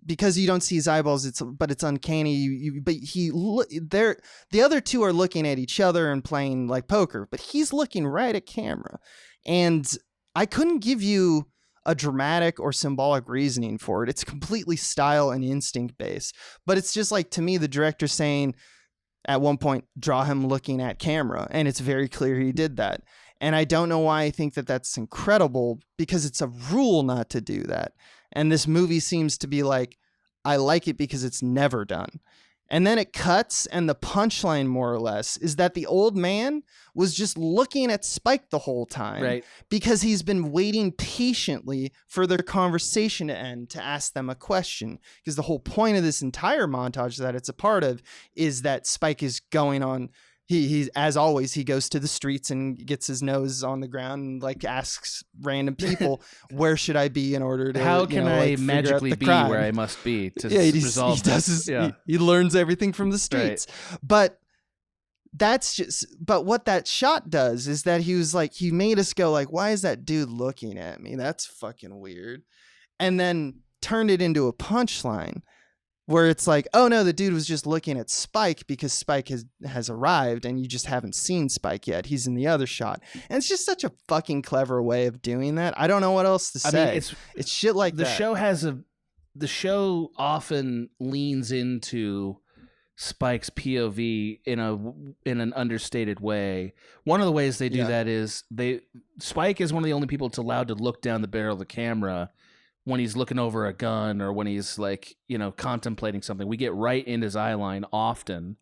[SPEAKER 2] because you don't see his eyeballs, it's uncanny. The other two are looking at each other and playing like poker, but he's looking right at camera, and I couldn't give you a dramatic or symbolic reasoning for it. It's completely style and instinct based, but it's just like, to me, the director saying at one point, draw him looking at camera, and it's very clear he did that. And I don't know why I think that that's incredible, because it's a rule not to do that. And this movie seems to be like, I like it because it's never done. And then it cuts, and the punchline, more or less, is that the old man was just looking at Spike the whole time.
[SPEAKER 3] Right.
[SPEAKER 2] Because he's been waiting patiently for their conversation to end to ask them a question. Because the whole point of this entire montage that it's a part of is that Spike is going on. He as always, he goes to the streets and gets his nose on the ground and like asks random people, where should I be in order to,
[SPEAKER 3] how can I
[SPEAKER 2] like,
[SPEAKER 3] magically be
[SPEAKER 2] crime?
[SPEAKER 3] where I must be to
[SPEAKER 2] resolve
[SPEAKER 3] resolve
[SPEAKER 2] this?
[SPEAKER 3] Yeah.
[SPEAKER 2] He learns everything from the streets. Right. But that's just, but what that shot does is that he was like, he made us go like, why is that dude looking at me? That's fucking weird. And then turned it into a punchline where it's like, oh no, the dude was just looking at Spike because Spike has arrived and you just haven't seen Spike yet. He's in the other shot. And it's just such a fucking clever way of doing that. I don't know what else to say. I mean, it's shit like
[SPEAKER 3] the
[SPEAKER 2] that.
[SPEAKER 3] The show often leans into Spike's POV in an understated way. One of the ways they do that is Spike is one of the only people that's allowed to look down the barrel of the camera when he's looking over a gun or when he's like, contemplating something. We get right in his eye line often,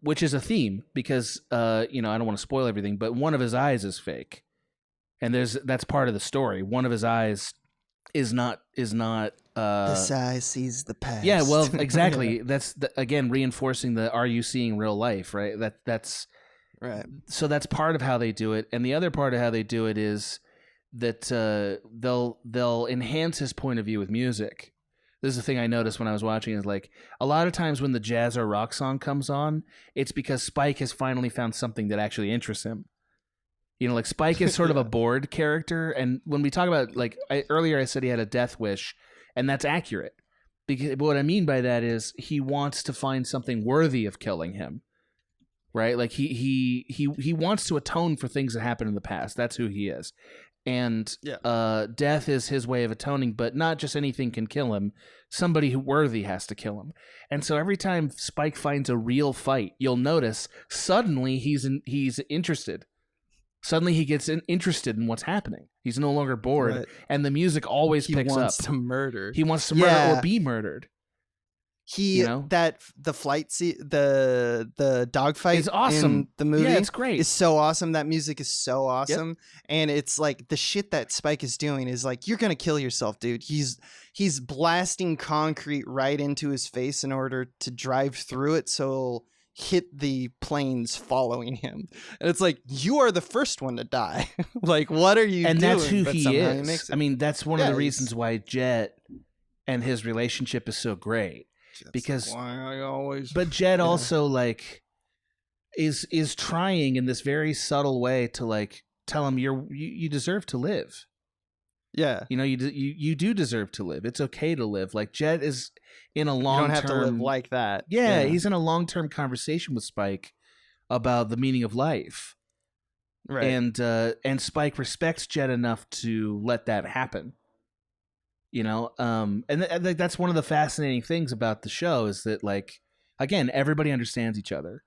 [SPEAKER 3] which is a theme because I don't want to spoil everything, but one of his eyes is fake, and that's part of the story. One of his eyes is not.
[SPEAKER 2] This eye sees the past.
[SPEAKER 3] Yeah, well, exactly. That's again reinforcing the "Are you seeing real life?" Right. That's
[SPEAKER 2] right.
[SPEAKER 3] So that's part of how they do it, and the other part of how they do it is that they'll enhance his point of view with music. This is the thing I noticed when I was watching is like a lot of times when the jazz or rock song comes on, it's because Spike has finally found something that actually interests him. Like Spike is sort of a bored character, and when we talk about earlier I said he had a death wish, and that's accurate. Because what I mean by that is he wants to find something worthy of killing him. Right? Like he wants to atone for things that happened in the past. That's who he is. And death is his way of atoning, but not just anything can kill him. Somebody who worthy has to kill him. And so every time Spike finds a real fight, you'll notice suddenly he's interested. Suddenly he gets interested in what's happening. He's no longer bored, right. And the music always picks up.
[SPEAKER 2] He wants to murder.
[SPEAKER 3] He wants to murder or be murdered.
[SPEAKER 2] That the flight the dogfight
[SPEAKER 3] is awesome.
[SPEAKER 2] In the movie,
[SPEAKER 3] yeah, it's great.
[SPEAKER 2] It's so awesome. That music is so awesome, and it's like the shit that Spike is doing is like you're gonna kill yourself, dude. He's blasting concrete right into his face in order to drive through it, so he'll hit the planes following him, and it's like you are the first one to die. Like, what are you?
[SPEAKER 3] And
[SPEAKER 2] doing?
[SPEAKER 3] That's who
[SPEAKER 2] but
[SPEAKER 3] he is. I mean, that's one of the reasons why Jet and his relationship is so great. Because
[SPEAKER 2] why I always
[SPEAKER 3] but Jed also is trying in this very subtle way to tell him you deserve to live.
[SPEAKER 2] Yeah.
[SPEAKER 3] You do deserve to live. It's okay to live. Like Jed is in a long-term...
[SPEAKER 2] You don't have to live like that.
[SPEAKER 3] Yeah, he's in a long-term conversation with Spike about the meaning of life.
[SPEAKER 2] Right.
[SPEAKER 3] And Spike respects Jed enough to let that happen. And that's one of the fascinating things about the show is that again, everybody understands each other.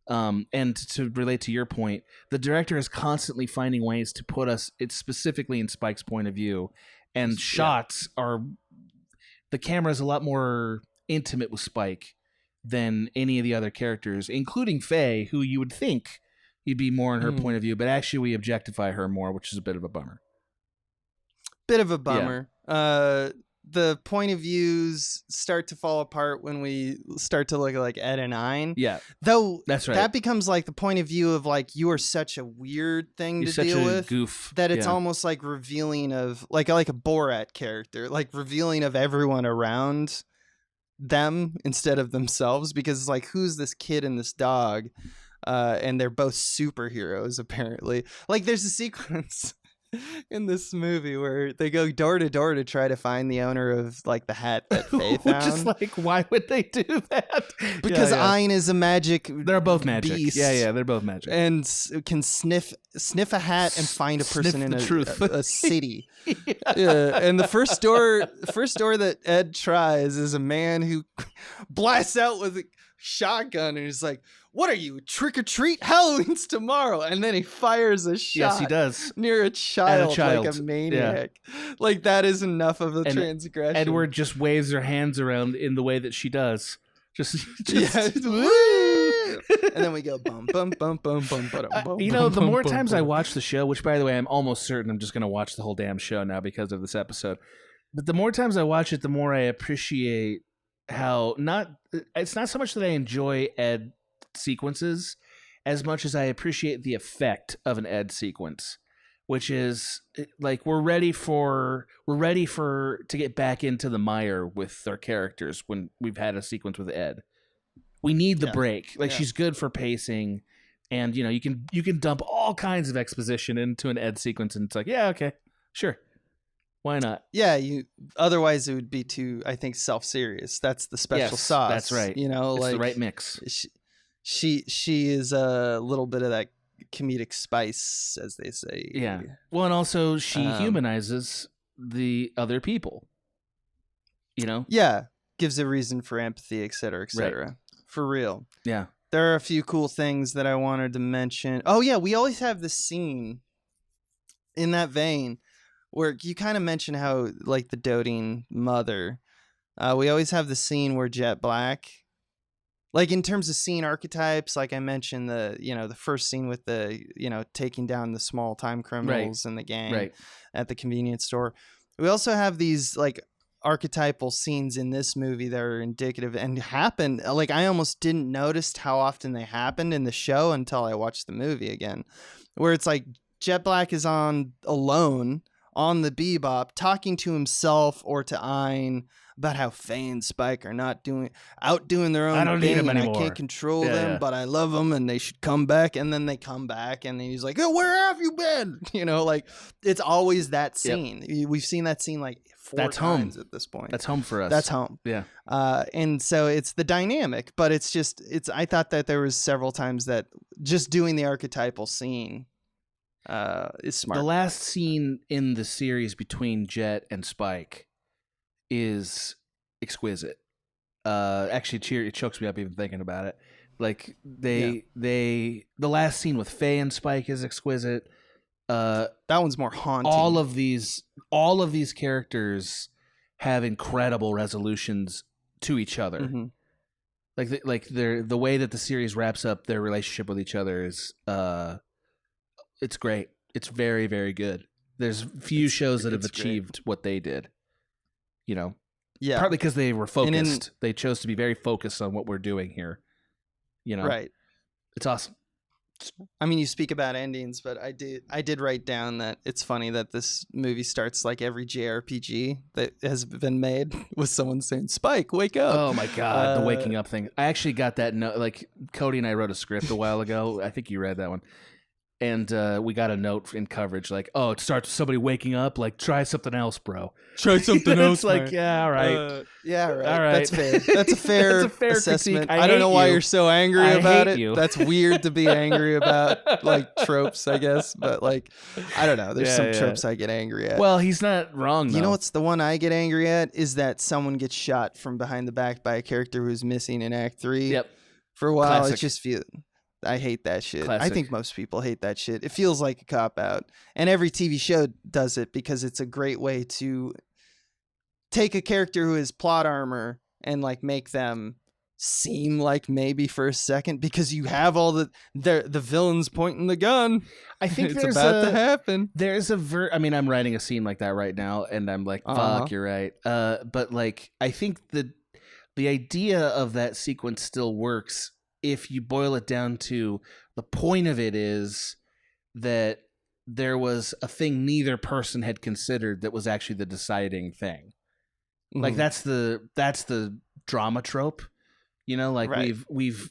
[SPEAKER 3] And to relate to your point, the director is constantly finding ways to put us, it's specifically in Spike's point of view, and shots are, the camera is a lot more intimate with Spike than any of the other characters, including Faye, who you would think you'd be more in her point of view, but actually we objectify her more, which is a bit of a bummer.
[SPEAKER 2] The point of views start to fall apart when we start to look at Ed and Ein.
[SPEAKER 3] Yeah.
[SPEAKER 2] Though
[SPEAKER 3] that's right.
[SPEAKER 2] That becomes the point of view of you are such a weird thing to deal with.
[SPEAKER 3] Goof.
[SPEAKER 2] That it's almost revealing of like a Borat character, revealing of everyone around them instead of themselves, because who's this kid and this dog? And they're both superheroes apparently. There's a sequence in this movie where they go door to door to try to find the owner of the hat that Faye found.
[SPEAKER 3] Just why would they do that?
[SPEAKER 2] Because Ein is a magic.
[SPEAKER 3] They're both magic.
[SPEAKER 2] Beast
[SPEAKER 3] yeah, they're both magic,
[SPEAKER 2] and can sniff a hat and find a person in a city. And the first door that Ed tries is a man who blasts out with a shotgun and he's like, "What are you, trick or treat? Halloween's tomorrow!" And then he fires a shot.
[SPEAKER 3] Yes, he does.
[SPEAKER 2] Near a child. Like a maniac. Yeah. That is enough of a transgression.
[SPEAKER 3] Edward just waves her hands around in the way that she does. Just
[SPEAKER 2] and then we go bum bum bum bum bum bum.
[SPEAKER 3] The more times I watch the show, which by the way, I'm almost certain I'm just going to watch the whole damn show now because of this episode. But the more times I watch it, the more I appreciate how it's not so much that I enjoy Ed sequences as much as I appreciate the effect of an Ed sequence, which is we're ready to get back into the mire with our characters when we've had a sequence with Ed. We need the
[SPEAKER 2] Yeah.
[SPEAKER 3] break. Like
[SPEAKER 2] Yeah.
[SPEAKER 3] she's good for pacing, and you can dump all kinds of exposition into an Ed sequence, and it's like, yeah, okay, sure, why not?
[SPEAKER 2] Yeah, otherwise it would be too, I think, self-serious. That's the special
[SPEAKER 3] Yes,
[SPEAKER 2] sauce.
[SPEAKER 3] that's right.
[SPEAKER 2] You know,
[SPEAKER 3] It's
[SPEAKER 2] like
[SPEAKER 3] the right mix.
[SPEAKER 2] she is a little bit of that comedic spice, as they say.
[SPEAKER 3] Yeah. Well, and also she
[SPEAKER 2] Um,
[SPEAKER 3] humanizes the other people. You know?
[SPEAKER 2] Yeah, gives a reason for empathy, et cetera, et cetera. For real.
[SPEAKER 3] Yeah.
[SPEAKER 2] There are a few cool things that I wanted to mention. Oh yeah, we always have this scene in that vein where you kind of mention how, like, the doting mother. We always have the scene where Jet Black, like, in terms of scene archetypes, like I mentioned, the first scene with the taking down the small time criminals and the gang at the convenience store. We also have these, like, archetypal scenes in this movie that are indicative and happen. Like, I almost didn't notice how often they happened in the show until I watched the movie again, where it's like Jet Black is alone on the Bebop talking to himself or to Ein about how Faye and Spike are not outdoing their own
[SPEAKER 3] I don't
[SPEAKER 2] thing,
[SPEAKER 3] need them
[SPEAKER 2] and
[SPEAKER 3] anymore.
[SPEAKER 2] I can't control them,
[SPEAKER 3] Yeah.
[SPEAKER 2] but I love them and they should come back. And then they come back and he's like, oh, where have you been? Like, it's always that scene. We've seen that scene like 4 times at this point.
[SPEAKER 3] That's home for us.
[SPEAKER 2] That's home.
[SPEAKER 3] Yeah.
[SPEAKER 2] And so it's the dynamic, but I thought that there was several times that just doing the archetypal scene is smart.
[SPEAKER 3] The last scene in the series between Jet and Spike is exquisite. Actually, it chokes me up even thinking about it. Like the last scene with Faye and Spike is exquisite.
[SPEAKER 2] That one's more haunting.
[SPEAKER 3] All of these characters have incredible resolutions to each other.
[SPEAKER 2] Mm-hmm.
[SPEAKER 3] The way that the series wraps up their relationship with each other is it's great. It's very, very good. There's few shows that have achieved what they did.
[SPEAKER 2] Yeah.
[SPEAKER 3] Partly because they were focused. They chose to be very focused on what we're doing here.
[SPEAKER 2] Right.
[SPEAKER 3] It's awesome.
[SPEAKER 2] I mean, you speak about endings, but I did write down that it's funny that this movie starts like every JRPG that has been made with someone saying, Spike, wake up.
[SPEAKER 3] Oh my God, the waking up thing. I actually got that note. Like, Cody and I wrote a script a while ago. I think you read that one. And we got a note in coverage like, oh, it starts with somebody waking up. Like, try something else, bro.
[SPEAKER 2] Try something else.
[SPEAKER 3] It's like, yeah, all right.
[SPEAKER 2] Yeah, right.
[SPEAKER 3] All right.
[SPEAKER 2] That's fair. That's a fair,
[SPEAKER 3] That's a fair
[SPEAKER 2] assessment.
[SPEAKER 3] critique.
[SPEAKER 2] I don't know why
[SPEAKER 3] you.
[SPEAKER 2] you're so angry
[SPEAKER 3] I
[SPEAKER 2] about
[SPEAKER 3] hate
[SPEAKER 2] it.
[SPEAKER 3] you.
[SPEAKER 2] That's weird to be angry about, like, tropes, I guess. But, like, I don't know. There's some tropes I get angry at.
[SPEAKER 3] Well, he's not wrong, though.
[SPEAKER 2] You know what's the one I get angry at is that someone gets shot from behind the back by a character who's missing in Act 3.
[SPEAKER 3] Yep.
[SPEAKER 2] For a while,
[SPEAKER 3] Classic.
[SPEAKER 2] it just feels... I hate that shit.
[SPEAKER 3] Classic.
[SPEAKER 2] I think most people hate that shit. It feels like a cop-out. And every TV show does it because it's a great way to take a character who is plot armor and, like, make them seem like maybe for a second because you have all the villains pointing the gun.
[SPEAKER 3] I think
[SPEAKER 2] it's
[SPEAKER 3] there's
[SPEAKER 2] about to happen.
[SPEAKER 3] There's I mean, I'm writing a scene like that right now, and I'm like, fuck, you're right. But, like, I think the idea of that sequence still works if you boil it down to the point of it is that there was a thing neither person had considered that was actually the deciding thing. Mm-hmm. Like, that's the drama trope. Like,
[SPEAKER 2] right.
[SPEAKER 3] we've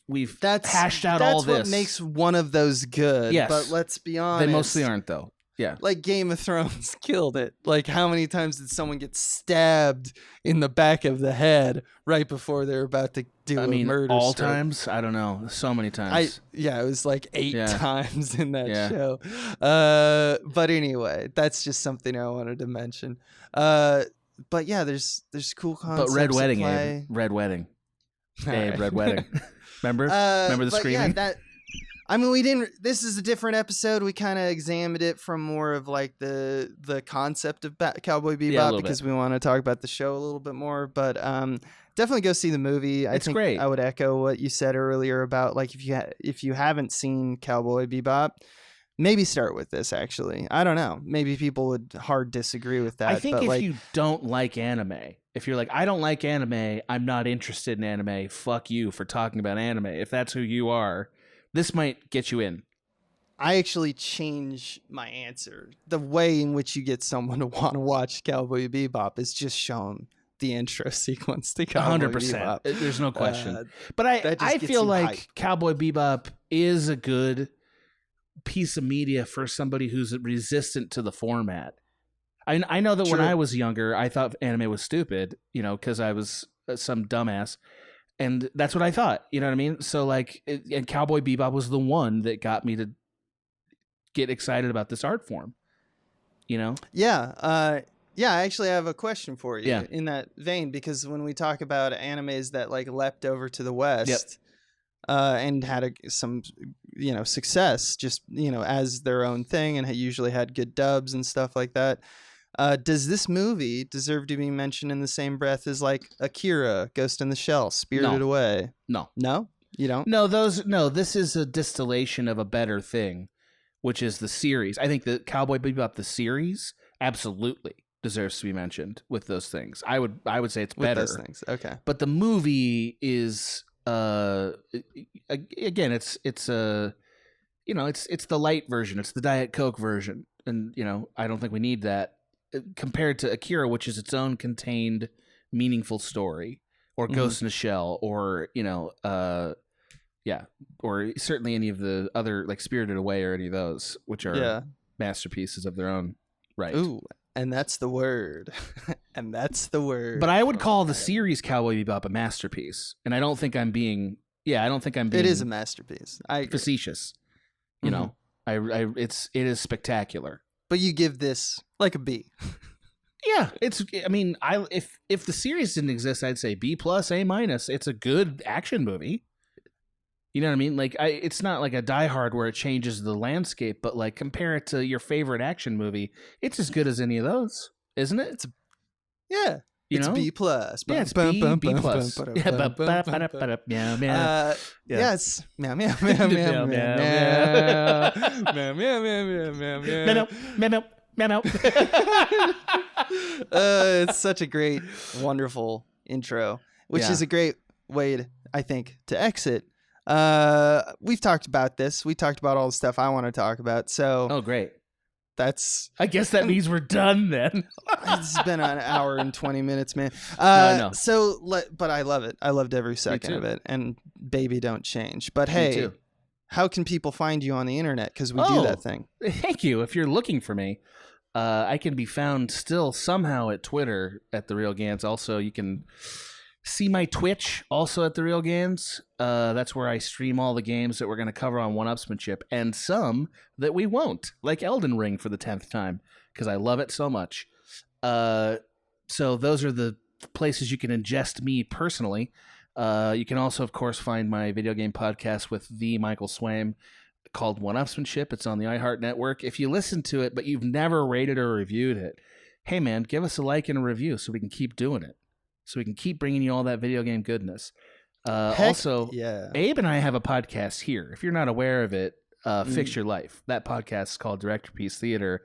[SPEAKER 3] hashed out all this.
[SPEAKER 2] That's what makes one of those good.
[SPEAKER 3] Yes.
[SPEAKER 2] But let's be honest.
[SPEAKER 3] They mostly aren't, though. Yeah.
[SPEAKER 2] Like, Game of Thrones killed it. Like, how many times did someone get stabbed in the back of the head right before they're about to do a murder?
[SPEAKER 3] All times? I don't know. So many times.
[SPEAKER 2] It was like 8 times in that show. But anyway, that's just something I wanted to mention. But yeah, there's cool concepts.
[SPEAKER 3] But Red Wedding, Abe. Red Wedding. Abe, Red Wedding. Remember the screaming?
[SPEAKER 2] Yeah, I mean, we didn't. This is a different episode. We kind of examined it from more of like the concept of Cowboy Bebop because we want to talk about the show a little bit more. But definitely go see the movie.
[SPEAKER 3] It's
[SPEAKER 2] think
[SPEAKER 3] great.
[SPEAKER 2] I would echo what you said earlier about, like, if you haven't seen Cowboy Bebop, maybe start with this. Actually, I don't know. Maybe people would hard disagree with that.
[SPEAKER 3] I think
[SPEAKER 2] but
[SPEAKER 3] if you don't like anime, if you're like, I don't like anime, I'm not interested in anime. Fuck you for talking about anime. If that's who you are, this might get you in.
[SPEAKER 2] I actually change my answer. The way in which you get someone to want to watch Cowboy Bebop is just show them the intro sequence to Cowboy
[SPEAKER 3] 100%.
[SPEAKER 2] Bebop.
[SPEAKER 3] There's no question. But
[SPEAKER 2] that just
[SPEAKER 3] I
[SPEAKER 2] gets
[SPEAKER 3] feel
[SPEAKER 2] you
[SPEAKER 3] like
[SPEAKER 2] hyped.
[SPEAKER 3] Cowboy Bebop is a good piece of media for somebody who's resistant to the format. I know that when
[SPEAKER 2] True.
[SPEAKER 3] I was younger, I thought anime was stupid, because I was some dumbass. And that's what I thought, you know what I mean? So like, and Cowboy Bebop was the one that got me to get excited about this art form,
[SPEAKER 2] Yeah. I actually have a question for you
[SPEAKER 3] Yeah.
[SPEAKER 2] in that vein, because when we talk about animes that like leapt over to the West, and had some, success, just as their own thing, and usually had good dubs and stuff like that. Does this movie deserve to be mentioned in the same breath as like Akira, Ghost in the Shell, Spirited Away?
[SPEAKER 3] No.
[SPEAKER 2] No, you don't.
[SPEAKER 3] No, this is a distillation of a better thing, which is the series. I think the Cowboy Bebop, the series, absolutely deserves to be mentioned with those things. I would say it's better.
[SPEAKER 2] With those things, okay.
[SPEAKER 3] But the movie is again, it's the light version. It's the Diet Coke version, and I don't think we need that compared to Akira, which is its own contained, meaningful story, or Ghost in a Shell, or or certainly any of the other like Spirited Away or any of those, which are masterpieces of their own right.
[SPEAKER 2] Ooh, and that's the word. And that's the word.
[SPEAKER 3] But I would call the series Cowboy Bebop a masterpiece, and I don't think I'm being. It
[SPEAKER 2] is a masterpiece. I agree.
[SPEAKER 3] Facetious. It is spectacular.
[SPEAKER 2] But you give this like a B.
[SPEAKER 3] Yeah, it's. I mean, if the series didn't exist, I'd say B+, A-. It's a good action movie. You know what I mean? Like, it's not like a Die Hard where it changes the landscape, but like compare it to your favorite action movie, it's as good as any of those, isn't it?
[SPEAKER 2] It's B+.
[SPEAKER 3] You
[SPEAKER 2] it's
[SPEAKER 3] know?
[SPEAKER 2] B+.
[SPEAKER 3] Yeah, it's B+.
[SPEAKER 2] Yeah, it's meow meow meow meow meow meow meow meow meow. It's such a great, wonderful intro, which is a great way, I think, to exit. We've talked about this. We talked about all the stuff I want to talk about. So,
[SPEAKER 3] oh, great.
[SPEAKER 2] I
[SPEAKER 3] guess that means we're done then.
[SPEAKER 2] It's been an hour and 20 minutes, man.
[SPEAKER 3] I know.
[SPEAKER 2] So, but I love it. I loved every second of it. And baby, don't change. But hey, how can people find you on the internet? Because we do that thing.
[SPEAKER 3] Thank you. If you're looking for me, I can be found still somehow at Twitter at The Real Gans. Also, you can see my Twitch also at The Real Gans. That's where I stream all the games that we're going to cover on One-Upsmanship, and some that we won't, like Elden Ring for the 10th time, because I love it so much. So those are the places you can ingest me personally. You can also, of course, find my video game podcast with the Michael Swaim called One-Upsmanship. It's on the iHeart Network. If you listen to it, but you've never rated or reviewed it, hey, man, give us a like and a review so we can keep doing it. So we can keep bringing you all that video game goodness. Also, Abe and I have a podcast here. If you're not aware of it, Fix Your Life. That podcast is called Director Piece Theater.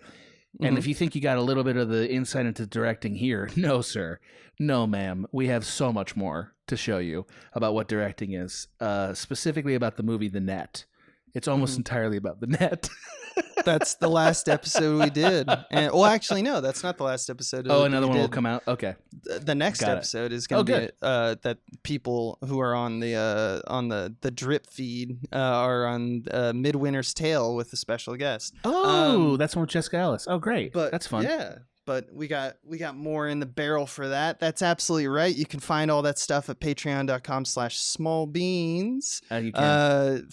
[SPEAKER 3] And if you think you got a little bit of the insight into directing here, no, sir. No, ma'am. We have so much more to show you about what directing is, specifically about the movie The Net. It's almost entirely about the net.
[SPEAKER 2] That's the last episode we did. And actually, no, that's not the last episode.
[SPEAKER 3] Another one will come out. Okay.
[SPEAKER 2] The next episode is going to be that people who are on the drip feed are on Midwinter's Tale with a special guest.
[SPEAKER 3] Oh, that's one with Jessica Ellis. Oh, great.
[SPEAKER 2] But
[SPEAKER 3] that's fun.
[SPEAKER 2] Yeah. But we got more in the barrel for that. That's absolutely right. You can find all that stuff at patreon.com/smallbeans.
[SPEAKER 3] You can.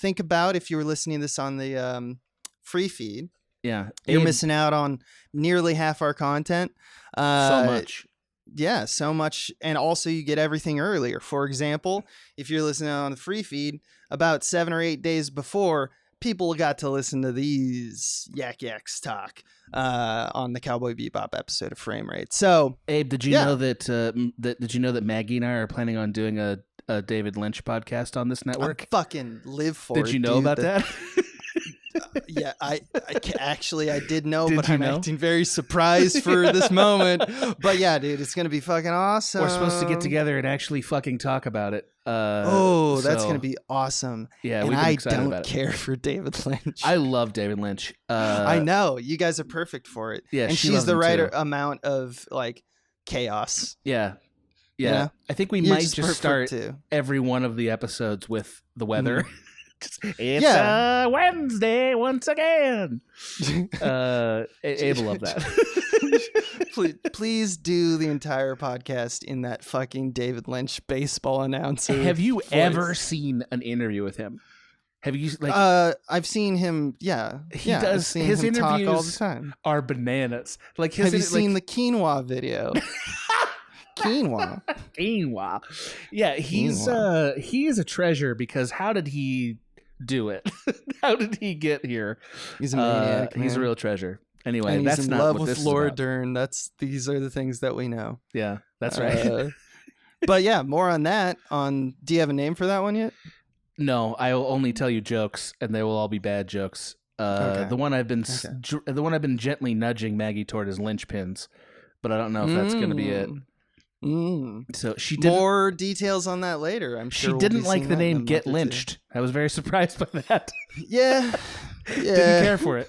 [SPEAKER 2] Think about if you were listening to this on the free feed.
[SPEAKER 3] Yeah.
[SPEAKER 2] You're missing out on nearly half our content.
[SPEAKER 3] So much.
[SPEAKER 2] Yeah, so much. And also you get everything earlier. For example, if you're listening on the free feed, about 7 or 8 days before, people got to listen to these yaks talk on the Cowboy Bebop episode of Frame Rate. So,
[SPEAKER 3] Abe, did you know that Maggie and I are planning on doing a David Lynch podcast on this network?
[SPEAKER 2] I fucking live for it.
[SPEAKER 3] Did you know about that?
[SPEAKER 2] Yeah, I did know, but I'm acting very surprised for this moment. But yeah, dude, it's gonna be fucking awesome.
[SPEAKER 3] We're supposed to get together and actually fucking talk about it.
[SPEAKER 2] That's gonna be awesome.
[SPEAKER 3] Yeah,
[SPEAKER 2] and
[SPEAKER 3] we've been excited about it.
[SPEAKER 2] I don't care for David Lynch.
[SPEAKER 3] I love David Lynch.
[SPEAKER 2] I know you guys are perfect for it.
[SPEAKER 3] Yeah,
[SPEAKER 2] and she's the right amount of like chaos.
[SPEAKER 3] Yeah.
[SPEAKER 2] Yeah.
[SPEAKER 3] I think we
[SPEAKER 2] You're
[SPEAKER 3] might
[SPEAKER 2] just
[SPEAKER 3] just
[SPEAKER 2] perfect
[SPEAKER 3] start
[SPEAKER 2] too.
[SPEAKER 3] every one of the episodes with the weather. It's
[SPEAKER 2] Yeah.
[SPEAKER 3] Wednesday once again. Abe will love that.
[SPEAKER 2] Please do the entire podcast in that fucking David Lynch baseball announcer.
[SPEAKER 3] Have you
[SPEAKER 2] voice.
[SPEAKER 3] ever seen an interview with him? Have you like?
[SPEAKER 2] I've seen him. Yeah,
[SPEAKER 3] He
[SPEAKER 2] yeah, I've
[SPEAKER 3] does
[SPEAKER 2] seen
[SPEAKER 3] his
[SPEAKER 2] him talk all the
[SPEAKER 3] interviews
[SPEAKER 2] time.
[SPEAKER 3] are bananas. Like his
[SPEAKER 2] Have you seen the quinoa video? Quinoa.
[SPEAKER 3] quinoa? Yeah, he is a treasure because how did he do it? How did he get here?
[SPEAKER 2] He's a maniac.
[SPEAKER 3] He's a
[SPEAKER 2] man.
[SPEAKER 3] real treasure. Anyway,
[SPEAKER 2] And
[SPEAKER 3] that's
[SPEAKER 2] he's in
[SPEAKER 3] not
[SPEAKER 2] love
[SPEAKER 3] what
[SPEAKER 2] with
[SPEAKER 3] this is
[SPEAKER 2] Laura
[SPEAKER 3] about.
[SPEAKER 2] Dern. These are the things that we know.
[SPEAKER 3] Yeah, that's right.
[SPEAKER 2] But yeah, more on that. Do you have a name for that one yet?
[SPEAKER 3] No, I'll only tell you jokes, and they will all be bad jokes.
[SPEAKER 2] Okay.
[SPEAKER 3] The one I've been gently nudging Maggie toward is linchpins, but I don't know if that's going to be it. So she didn't.
[SPEAKER 2] More details on that later. I'm sure
[SPEAKER 3] She
[SPEAKER 2] we'll
[SPEAKER 3] didn't
[SPEAKER 2] be
[SPEAKER 3] like
[SPEAKER 2] seeing
[SPEAKER 3] the
[SPEAKER 2] that in a
[SPEAKER 3] name
[SPEAKER 2] month
[SPEAKER 3] "Get
[SPEAKER 2] or two.
[SPEAKER 3] Lynched." I was very surprised by that.
[SPEAKER 2] Yeah.
[SPEAKER 3] Didn't care for it.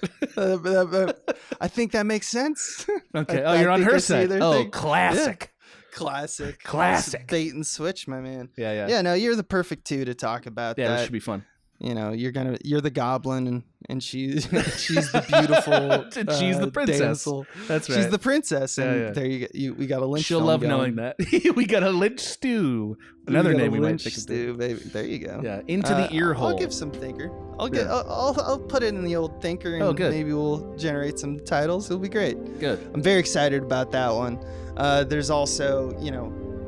[SPEAKER 2] I think that makes sense.
[SPEAKER 3] Okay.
[SPEAKER 2] I
[SPEAKER 3] You're on
[SPEAKER 2] think
[SPEAKER 3] her
[SPEAKER 2] I see
[SPEAKER 3] side.
[SPEAKER 2] their
[SPEAKER 3] Oh,
[SPEAKER 2] thing.
[SPEAKER 3] classic.
[SPEAKER 2] Classic. Bait and switch, my man.
[SPEAKER 3] Yeah.
[SPEAKER 2] Yeah, no, you're the perfect two to talk about
[SPEAKER 3] Yeah,
[SPEAKER 2] that.
[SPEAKER 3] this should be fun.
[SPEAKER 2] You know, you're the goblin and she's the beautiful
[SPEAKER 3] She's the princess.
[SPEAKER 2] damsel.
[SPEAKER 3] That's right.
[SPEAKER 2] She's the princess, and
[SPEAKER 3] Yeah.
[SPEAKER 2] there you we got a lynch.
[SPEAKER 3] She'll
[SPEAKER 2] film
[SPEAKER 3] love
[SPEAKER 2] going.
[SPEAKER 3] knowing that. We got a lynch stew. Another name we might
[SPEAKER 2] lynch
[SPEAKER 3] think of.
[SPEAKER 2] stew, baby. There you go.
[SPEAKER 3] Yeah, into the ear hole.
[SPEAKER 2] I'll give some thinker. I'll put it in the old thinker, and
[SPEAKER 3] good.
[SPEAKER 2] maybe we'll generate some titles. It'll be great.
[SPEAKER 3] Good.
[SPEAKER 2] I'm very excited about that one. There's also,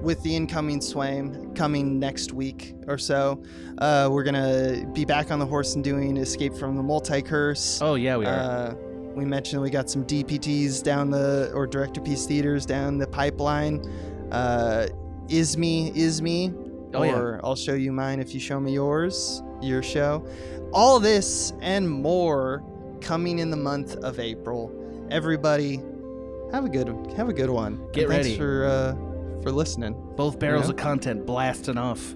[SPEAKER 2] with the incoming Swaim coming next week or so, we're gonna be back on the horse and doing Escape from the Multicurse.
[SPEAKER 3] Oh yeah, we are.
[SPEAKER 2] We mentioned we got some DPTs or director-piece theaters down the pipeline. Is me,
[SPEAKER 3] Oh,
[SPEAKER 2] or I'll show you mine if you show me yours, your show. All this and more coming in the month of April. Everybody, have a good one.
[SPEAKER 3] Get
[SPEAKER 2] And
[SPEAKER 3] ready.
[SPEAKER 2] Thanks for listening.
[SPEAKER 3] Both barrels of content blasting off.